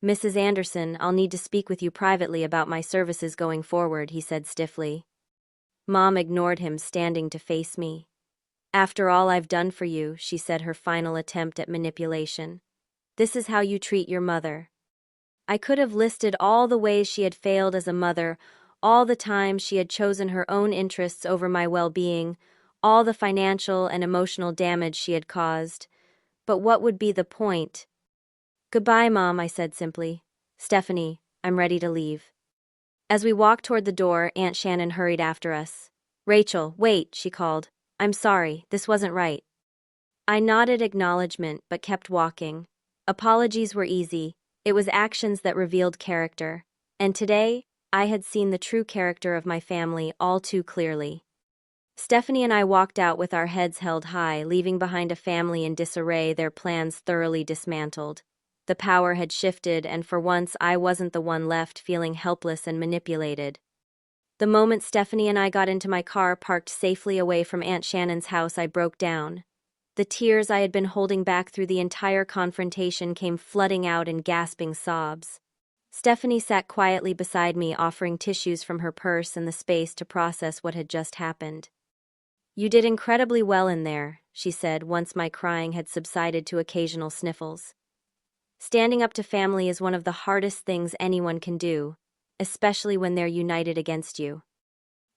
Mrs. Anderson, I'll need to speak with you privately about my services going forward, he said stiffly. Mom ignored him, standing to face me. After all I've done for you, she said, her final attempt at manipulation. This is how you treat your mother. I could have listed all the ways she had failed as a mother, all the times she had chosen her own interests over my well-being, all the financial and emotional damage she had caused. But what would be the point? Goodbye, Mom, I said simply. Stephanie, I'm ready to leave. As we walked toward the door, Aunt Shannon hurried after us. Rachel, wait, she called. I'm sorry, this wasn't right. I nodded acknowledgement but kept walking. Apologies were easy. It was actions that revealed character. And today, I had seen the true character of my family all too clearly. Stephanie and I walked out with our heads held high, leaving behind a family in disarray, their plans thoroughly dismantled. The power had shifted, and for once I wasn't the one left feeling helpless and manipulated. The moment Stephanie and I got into my car parked safely away from Aunt Shannon's house, I broke down. The tears I had been holding back through the entire confrontation came flooding out in gasping sobs. Stephanie sat quietly beside me, offering tissues from her purse and the space to process what had just happened. You did incredibly well in there, she said once my crying had subsided to occasional sniffles. Standing up to family is one of the hardest things anyone can do, especially when they're united against you.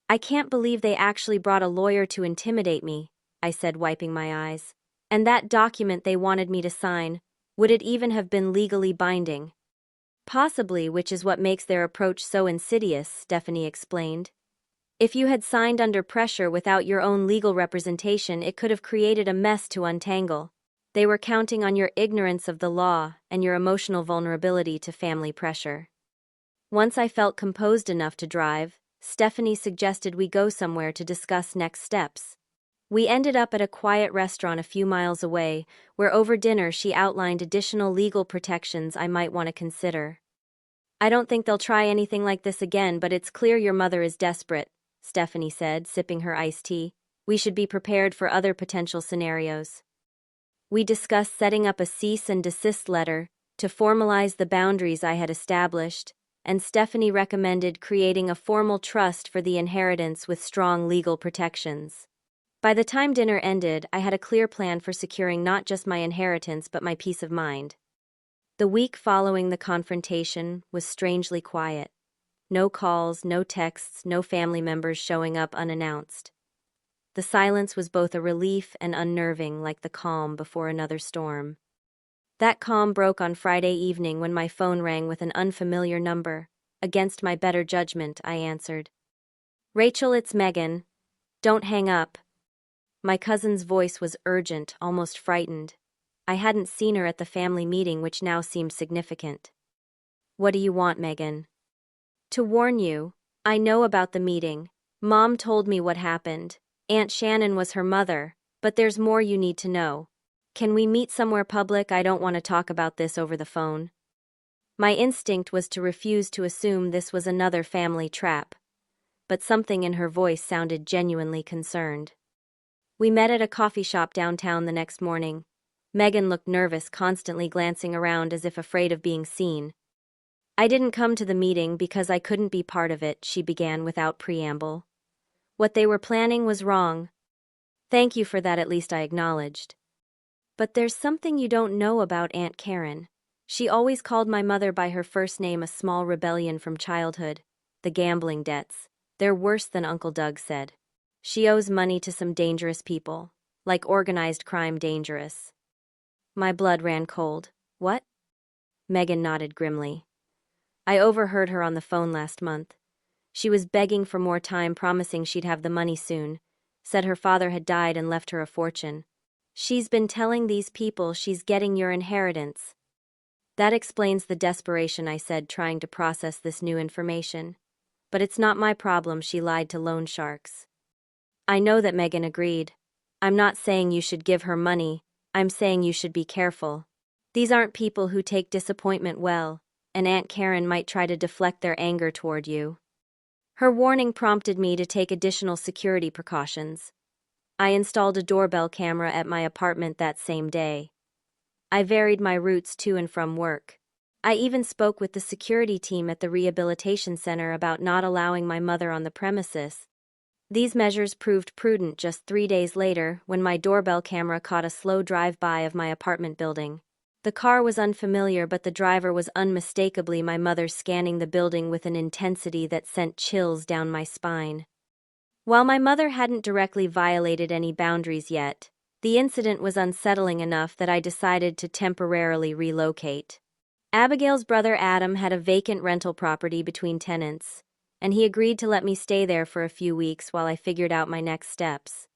I can't believe they actually brought a lawyer to intimidate me, I said, wiping my eyes. And that document they wanted me to sign, would it even have been legally binding? Possibly, which is what makes their approach so insidious, Stephanie explained. If you had signed under pressure without your own legal representation, it could have created a mess to untangle. They were counting on your ignorance of the law and your emotional vulnerability to family pressure. Once I felt composed enough to drive, Stephanie suggested we go somewhere to discuss next steps. We ended up at a quiet restaurant a few miles away, where over dinner she outlined additional legal protections I might want to consider. I don't think they'll try anything like this again, but it's clear your mother is desperate, Stephanie said, sipping her iced tea. We should be prepared for other potential scenarios. We discussed setting up a cease and desist letter to formalize the boundaries I had established, and Stephanie recommended creating a formal trust for the inheritance with strong legal protections. By the time dinner ended, I had a clear plan for securing not just my inheritance but my peace of mind. The week following the confrontation was strangely quiet. No calls, no texts, no family members showing up unannounced. The silence was both a relief and unnerving, like the calm before another storm. That calm broke on Friday evening when my phone rang with an unfamiliar number. Against my better judgment, I answered. Rachel, it's Megan. Don't hang up. My cousin's voice was urgent, almost frightened. I hadn't seen her at the family meeting, which now seemed significant. What do you want, Megan? To warn you, I know about the meeting. Mom told me what happened. Aunt Shannon was her mother, but there's more you need to know. Can we meet somewhere public? I don't want to talk about this over the phone. My instinct was to refuse to assume this was another family trap, but something in her voice sounded genuinely concerned. We met at a coffee shop downtown the next morning. Megan looked nervous, constantly glancing around as if afraid of being seen. I didn't come to the meeting because I couldn't be part of it, she began without preamble. What they were planning was wrong. Thank you for that, at least I acknowledged. But there's something you don't know about Aunt Karen. She always called my mother by her first name, a small rebellion from childhood. The gambling debts. They're worse than Uncle Doug said. She owes money to some dangerous people. Like organized crime dangerous. My blood ran cold. What? Megan nodded grimly. I overheard her on the phone last month. She was begging for more time, promising she'd have the money soon. Said her father had died and left her a fortune. She's been telling these people she's getting your inheritance. That explains the desperation, I said, trying to process this new information. But it's not my problem she lied to loan sharks. I know that, Megan agreed. I'm not saying you should give her money, I'm saying you should be careful. These aren't people who take disappointment well, and Aunt Karen might try to deflect their anger toward you. Her warning prompted me to take additional security precautions. I installed a doorbell camera at my apartment that same day. I varied my routes to and from work. I even spoke with the security team at the rehabilitation center about not allowing my mother on the premises. These measures proved prudent just 3 days later when my doorbell camera caught a slow drive-by of my apartment building. The car was unfamiliar, but the driver was unmistakably my mother, scanning the building with an intensity that sent chills down my spine. While my mother hadn't directly violated any boundaries yet, the incident was unsettling enough that I decided to temporarily relocate. Abigail's brother Adam had a vacant rental property between tenants, and he agreed to let me stay there for a few weeks while I figured out my next steps.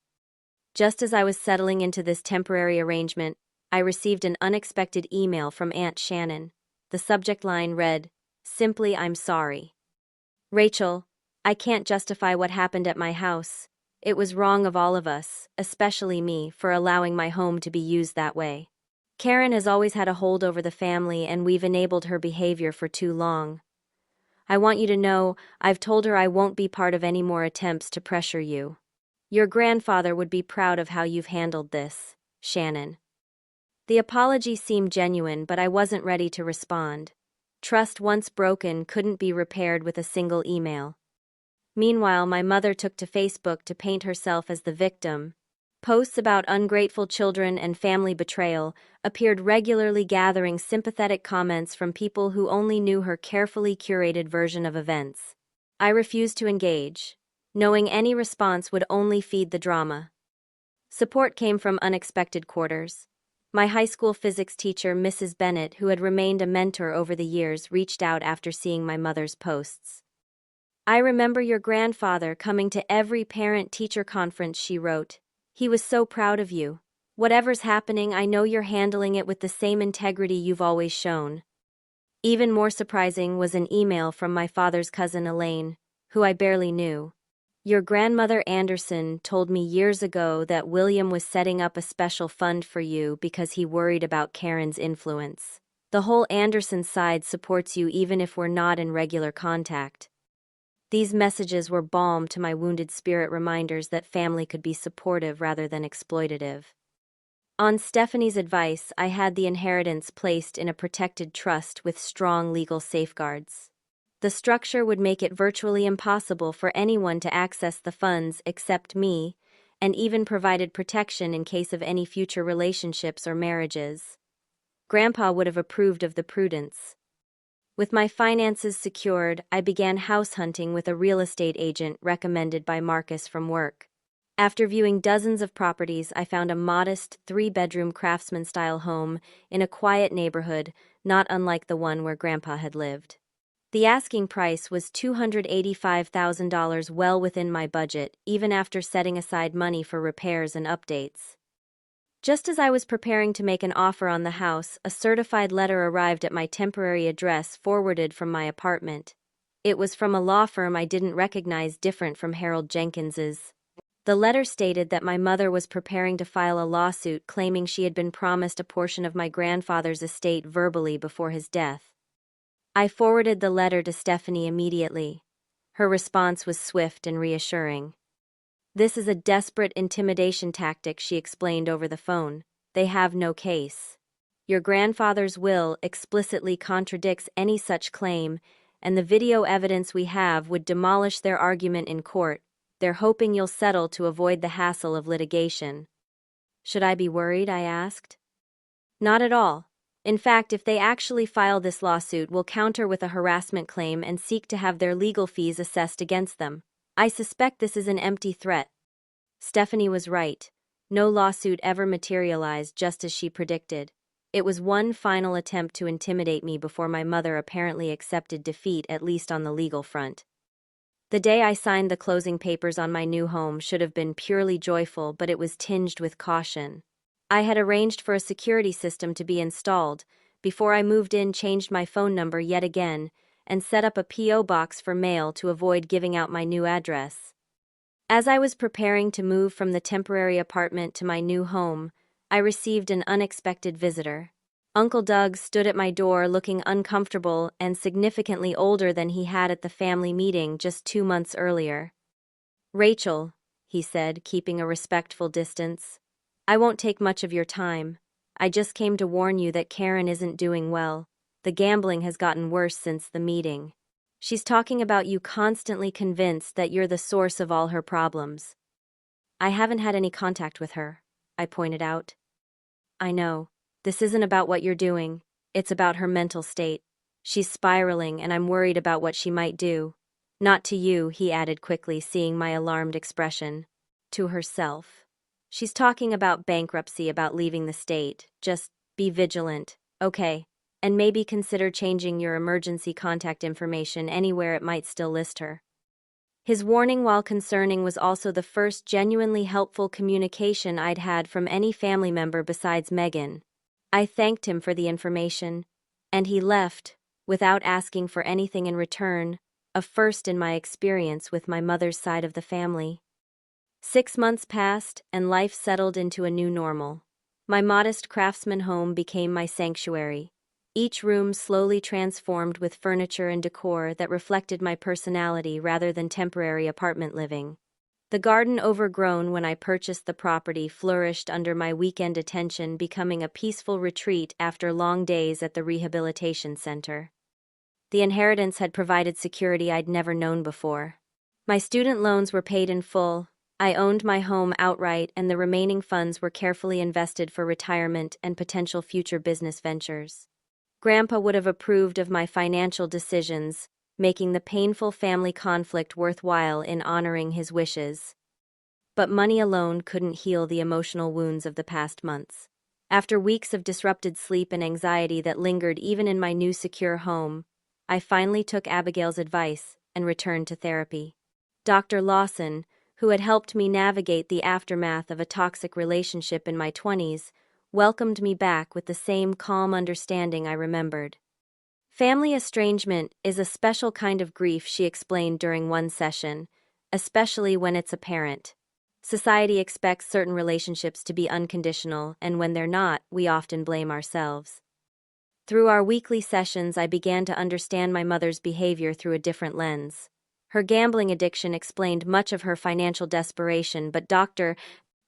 Just as I was settling into this temporary arrangement, I received an unexpected email from Aunt Shannon. The subject line read, "Simply, I'm sorry. Rachel, I can't justify what happened at my house. It was wrong of all of us, especially me, for allowing my home to be used that way. Karen has always had a hold over the family, and we've enabled her behavior for too long. I want you to know, I've told her I won't be part of any more attempts to pressure you. Your grandfather would be proud of how you've handled this, Shannon." The apology seemed genuine, but I wasn't ready to respond. Trust once broken couldn't be repaired with a single email. Meanwhile, my mother took to Facebook to paint herself as the victim. Posts about ungrateful children and family betrayal appeared regularly, gathering sympathetic comments from people who only knew her carefully curated version of events. I refused to engage, knowing any response would only feed the drama. Support came from unexpected quarters. My high school physics teacher, Mrs. Bennett, who had remained a mentor over the years, reached out after seeing my mother's posts. "I remember your grandfather coming to every parent-teacher conference," she wrote. "He was so proud of you. Whatever's happening, I know you're handling it with the same integrity you've always shown." Even more surprising was an email from my father's cousin Elaine, who I barely knew. "Your grandmother Anderson told me years ago that William was setting up a special fund for you because he worried about Karen's influence. The whole Anderson side supports you even if we're not in regular contact." These messages were balm to my wounded spirit, reminders that family could be supportive rather than exploitative. On Stephanie's advice, I had the inheritance placed in a protected trust with strong legal safeguards. The structure would make it virtually impossible for anyone to access the funds except me, and even provided protection in case of any future relationships or marriages. Grandpa would have approved of the prudence. With my finances secured, I began house hunting with a real estate agent recommended by Marcus from work. After viewing dozens of properties, I found a modest 3-bedroom craftsman-style home in a quiet neighborhood, not unlike the one where Grandpa had lived. The asking price was $285,000, well within my budget, even after setting aside money for repairs and updates. Just as I was preparing to make an offer on the house, a certified letter arrived at my temporary address, forwarded from my apartment. It was from a law firm I didn't recognize, different from Harold Jenkins's. The letter stated that my mother was preparing to file a lawsuit claiming she had been promised a portion of my grandfather's estate verbally before his death. I forwarded the letter to Stephanie immediately. Her response was swift and reassuring. "This is a desperate intimidation tactic," she explained over the phone. "They have no case. Your grandfather's will explicitly contradicts any such claim, and the video evidence we have would demolish their argument in court. They're hoping you'll settle to avoid the hassle of litigation." Should I be worried? I asked. Not at all. In fact, if they actually file this lawsuit, we'll counter with a harassment claim and seek to have their legal fees assessed against them. I suspect this is an empty threat. Stephanie was right. No lawsuit ever materialized just as she predicted. It was one final attempt to intimidate me before my mother apparently accepted defeat, at least on the legal front. The day I signed the closing papers on my new home should have been purely joyful, but it was tinged with caution. I had arranged for a security system to be installed. Before I moved in, changed my phone number yet again, and set up a P.O. box for mail to avoid giving out my new address. As I was preparing to move from the temporary apartment to my new home, I received an unexpected visitor. Uncle Doug stood at my door looking uncomfortable and significantly older than he had at the family meeting just 2 months earlier. "Rachel," he said, keeping a respectful distance, "I won't take much of your time. I just came to warn you that Karen isn't doing well. The gambling has gotten worse since the meeting. She's talking about you, constantly convinced that you're the source of all her problems." "I haven't had any contact with her," I pointed out. "I know. This isn't about what you're doing. It's about her mental state. She's spiraling, and I'm worried about what she might do. Not to you," he added quickly, seeing my alarmed expression. "To herself. She's talking about bankruptcy, about leaving the state. Just be vigilant, okay? And maybe consider changing your emergency contact information anywhere it might still list her." His warning, while concerning, was also the first genuinely helpful communication I'd had from any family member besides Megan. I thanked him for the information, and he left, without asking for anything in return, a first in my experience with my mother's side of the family. 6 months passed, and life settled into a new normal. My modest craftsman home became my sanctuary. Each room slowly transformed with furniture and decor that reflected my personality rather than temporary apartment living. The garden, overgrown when I purchased the property, flourished under my weekend attention, becoming a peaceful retreat after long days at the rehabilitation center. The inheritance had provided security I'd never known before. My student loans were paid in full. I owned my home outright, and the remaining funds were carefully invested for retirement and potential future business ventures. Grandpa would have approved of my financial decisions, making the painful family conflict worthwhile in honoring his wishes. But money alone couldn't heal the emotional wounds of the past months. After weeks of disrupted sleep and anxiety that lingered even in my new secure home, I finally took Abigail's advice and returned to therapy. Dr. Lawson, who had helped me navigate the aftermath of a toxic relationship in my 20s, welcomed me back with the same calm understanding I remembered. "Family estrangement is a special kind of grief," she explained during one session, "especially when it's apparent. Society expects certain relationships to be unconditional, and when they're not, we often blame ourselves." Through our weekly sessions, I began to understand my mother's behavior through a different lens. Her gambling addiction explained much of her financial desperation, but Dr.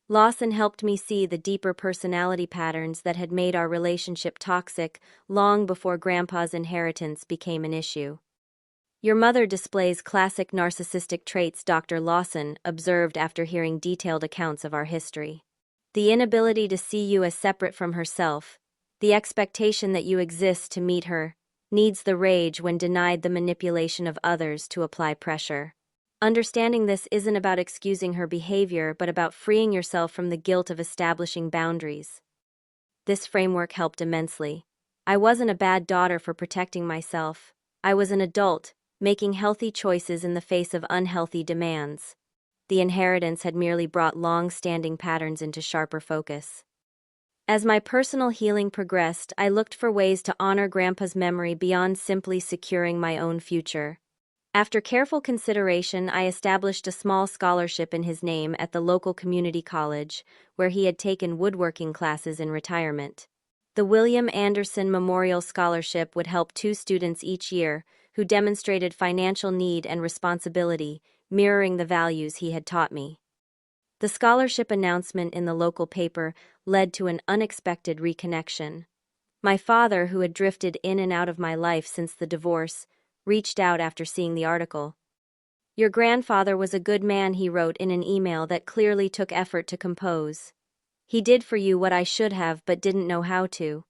Lawson helped me see the deeper personality patterns that had made our relationship toxic long before Grandpa's inheritance became an issue. "Your mother displays classic narcissistic traits," Dr. Lawson observed after hearing detailed accounts of our history. "The inability to see you as separate from herself, the expectation that you exist to meet her, needs, the rage when denied, the manipulation of others to apply pressure. Understanding this isn't about excusing her behavior, but about freeing yourself from the guilt of establishing boundaries." This framework helped immensely. I wasn't a bad daughter for protecting myself. I was an adult, making healthy choices in the face of unhealthy demands. The inheritance had merely brought long-standing patterns into sharper focus. As my personal healing progressed, I looked for ways to honor Grandpa's memory beyond simply securing my own future. After careful consideration, I established a small scholarship in his name at the local community college, where he had taken woodworking classes in retirement. The William Anderson Memorial Scholarship would help 2 students each year who demonstrated financial need and responsibility, mirroring the values he had taught me. The scholarship announcement in the local paper led to an unexpected reconnection. My father, who had drifted in and out of my life since the divorce, reached out after seeing the article. "Your grandfather was a good man," he wrote in an email that clearly took effort to compose. "He did for you what I should have but didn't know how to.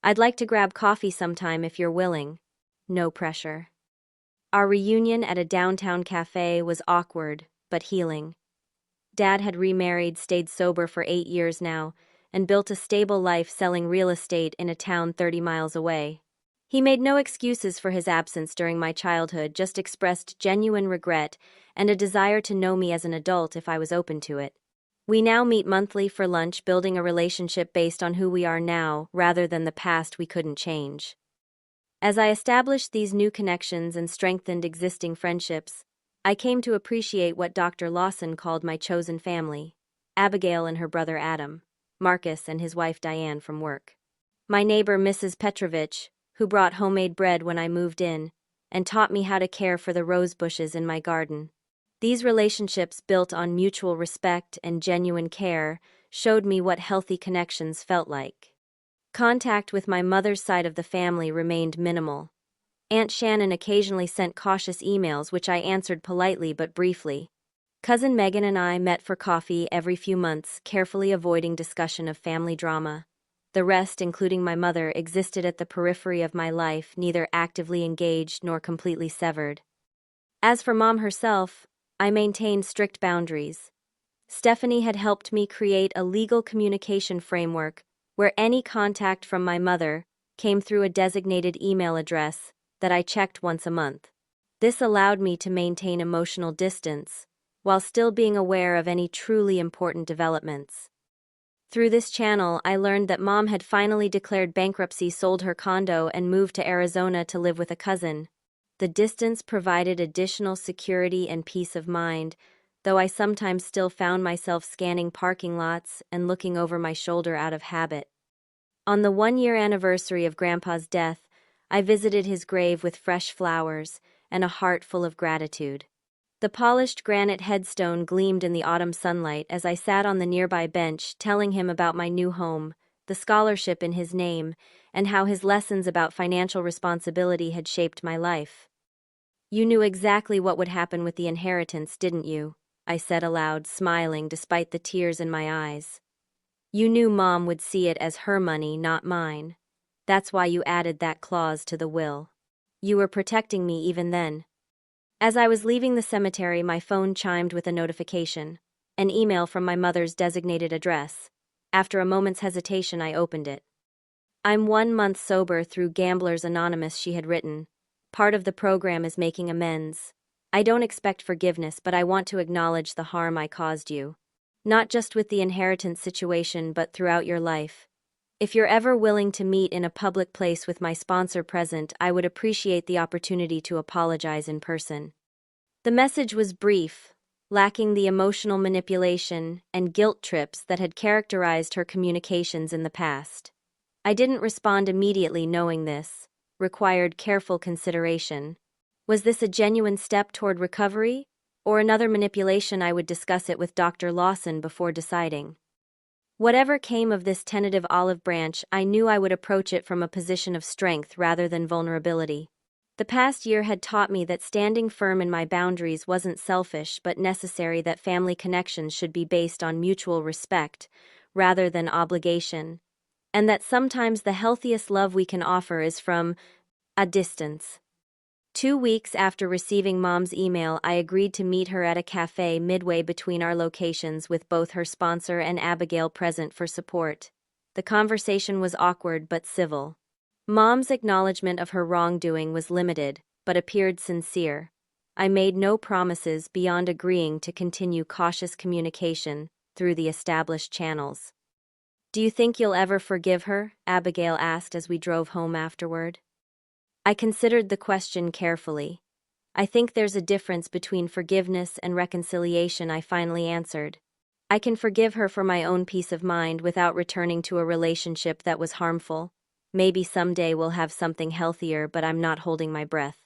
I'd like to grab coffee sometime if you're willing. No pressure." Our reunion at a downtown cafe was awkward, but healing. Dad had remarried, stayed sober for 8 years now, and built a stable life selling real estate in a town 30 miles away. He made no excuses for his absence during my childhood, just expressed genuine regret and a desire to know me as an adult if I was open to it. We now meet monthly for lunch, building a relationship based on who we are now rather than the past we couldn't change. As I established these new connections and strengthened existing friendships, I came to appreciate what Dr. Lawson called my chosen family: Abigail and her brother Adam, Marcus and his wife Diane from work, my neighbor Mrs. Petrovich, who brought homemade bread when I moved in, and taught me how to care for the rose bushes in my garden. These relationships, built on mutual respect and genuine care, showed me what healthy connections felt like. Contact with my mother's side of the family remained minimal. Aunt Shannon occasionally sent cautious emails, which I answered politely but briefly. Cousin Megan and I met for coffee every few months, carefully avoiding discussion of family drama. The rest, including my mother, existed at the periphery of my life, neither actively engaged nor completely severed. As for Mom herself, I maintained strict boundaries. Stephanie had helped me create a legal communication framework where any contact from my mother came through a designated email address that I checked once a month. This allowed me to maintain emotional distance while still being aware of any truly important developments. Through this channel, I learned that Mom had finally declared bankruptcy, sold her condo, and moved to Arizona to live with a cousin. The distance provided additional security and peace of mind, though I sometimes still found myself scanning parking lots and looking over my shoulder out of habit. On the 1-year anniversary of Grandpa's death, I visited his grave with fresh flowers and a heart full of gratitude. The polished granite headstone gleamed in the autumn sunlight as I sat on the nearby bench, telling him about my new home, the scholarship in his name, and how his lessons about financial responsibility had shaped my life. "You knew exactly what would happen with the inheritance, didn't you?" I said aloud, smiling despite the tears in my eyes. "You knew Mom would see it as her money, not mine. That's why you added that clause to the will. You were protecting me even then." As I was leaving the cemetery, my phone chimed with a notification, an email from my mother's designated address. After a moment's hesitation, I opened it. "I'm 1 month sober through Gamblers Anonymous," she had written. "Part of the program is making amends. I don't expect forgiveness, but I want to acknowledge the harm I caused you. Not just with the inheritance situation, but throughout your life. If you're ever willing to meet in a public place with my sponsor present, I would appreciate the opportunity to apologize in person." The message was brief, lacking the emotional manipulation and guilt trips that had characterized her communications in the past. I didn't respond immediately, knowing this required careful consideration. Was this a genuine step toward recovery, or another manipulation? I would discuss it with Dr. Lawson before deciding. Whatever came of this tentative olive branch, I knew I would approach it from a position of strength rather than vulnerability. The past year had taught me that standing firm in my boundaries wasn't selfish but necessary, that family connections should be based on mutual respect rather than obligation, and that sometimes the healthiest love we can offer is from a distance. 2 weeks after receiving Mom's email, I agreed to meet her at a cafe midway between our locations, with both her sponsor and Abigail present for support. The conversation was awkward but civil. Mom's acknowledgement of her wrongdoing was limited, but appeared sincere. I made no promises beyond agreeing to continue cautious communication through the established channels. "Do you think you'll ever forgive her?" Abigail asked as we drove home afterward. I considered the question carefully. I think there's a difference between forgiveness and reconciliation, I finally answered. I can forgive her for my own peace of mind without returning to a relationship that was harmful. Maybe someday we'll have something healthier, but I'm not holding my breath.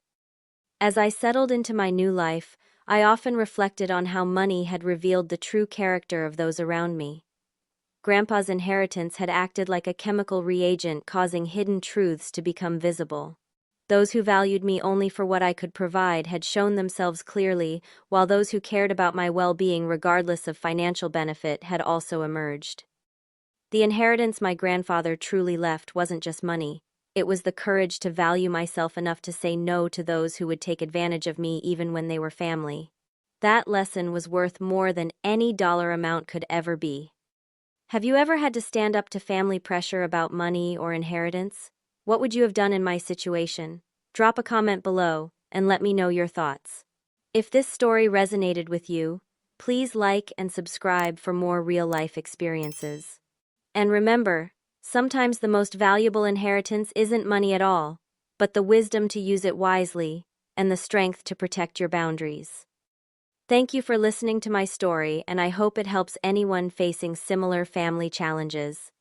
As I settled into my new life, I often reflected on how money had revealed the true character of those around me. Grandpa's inheritance had acted like a chemical reagent, causing hidden truths to become visible. Those who valued me only for what I could provide had shown themselves clearly, while those who cared about my well-being regardless of financial benefit had also emerged. The inheritance my grandfather truly left wasn't just money. It was the courage to value myself enough to say no to those who would take advantage of me even when they were family. That lesson was worth more than any dollar amount could ever be. Have you ever had to stand up to family pressure about money or inheritance? What would you have done in my situation? Drop a comment below and let me know your thoughts. If this story resonated with you, please like and subscribe for more real-life experiences. And remember, sometimes the most valuable inheritance isn't money at all, but the wisdom to use it wisely and the strength to protect your boundaries. Thank you for listening to my story, and I hope it helps anyone facing similar family challenges.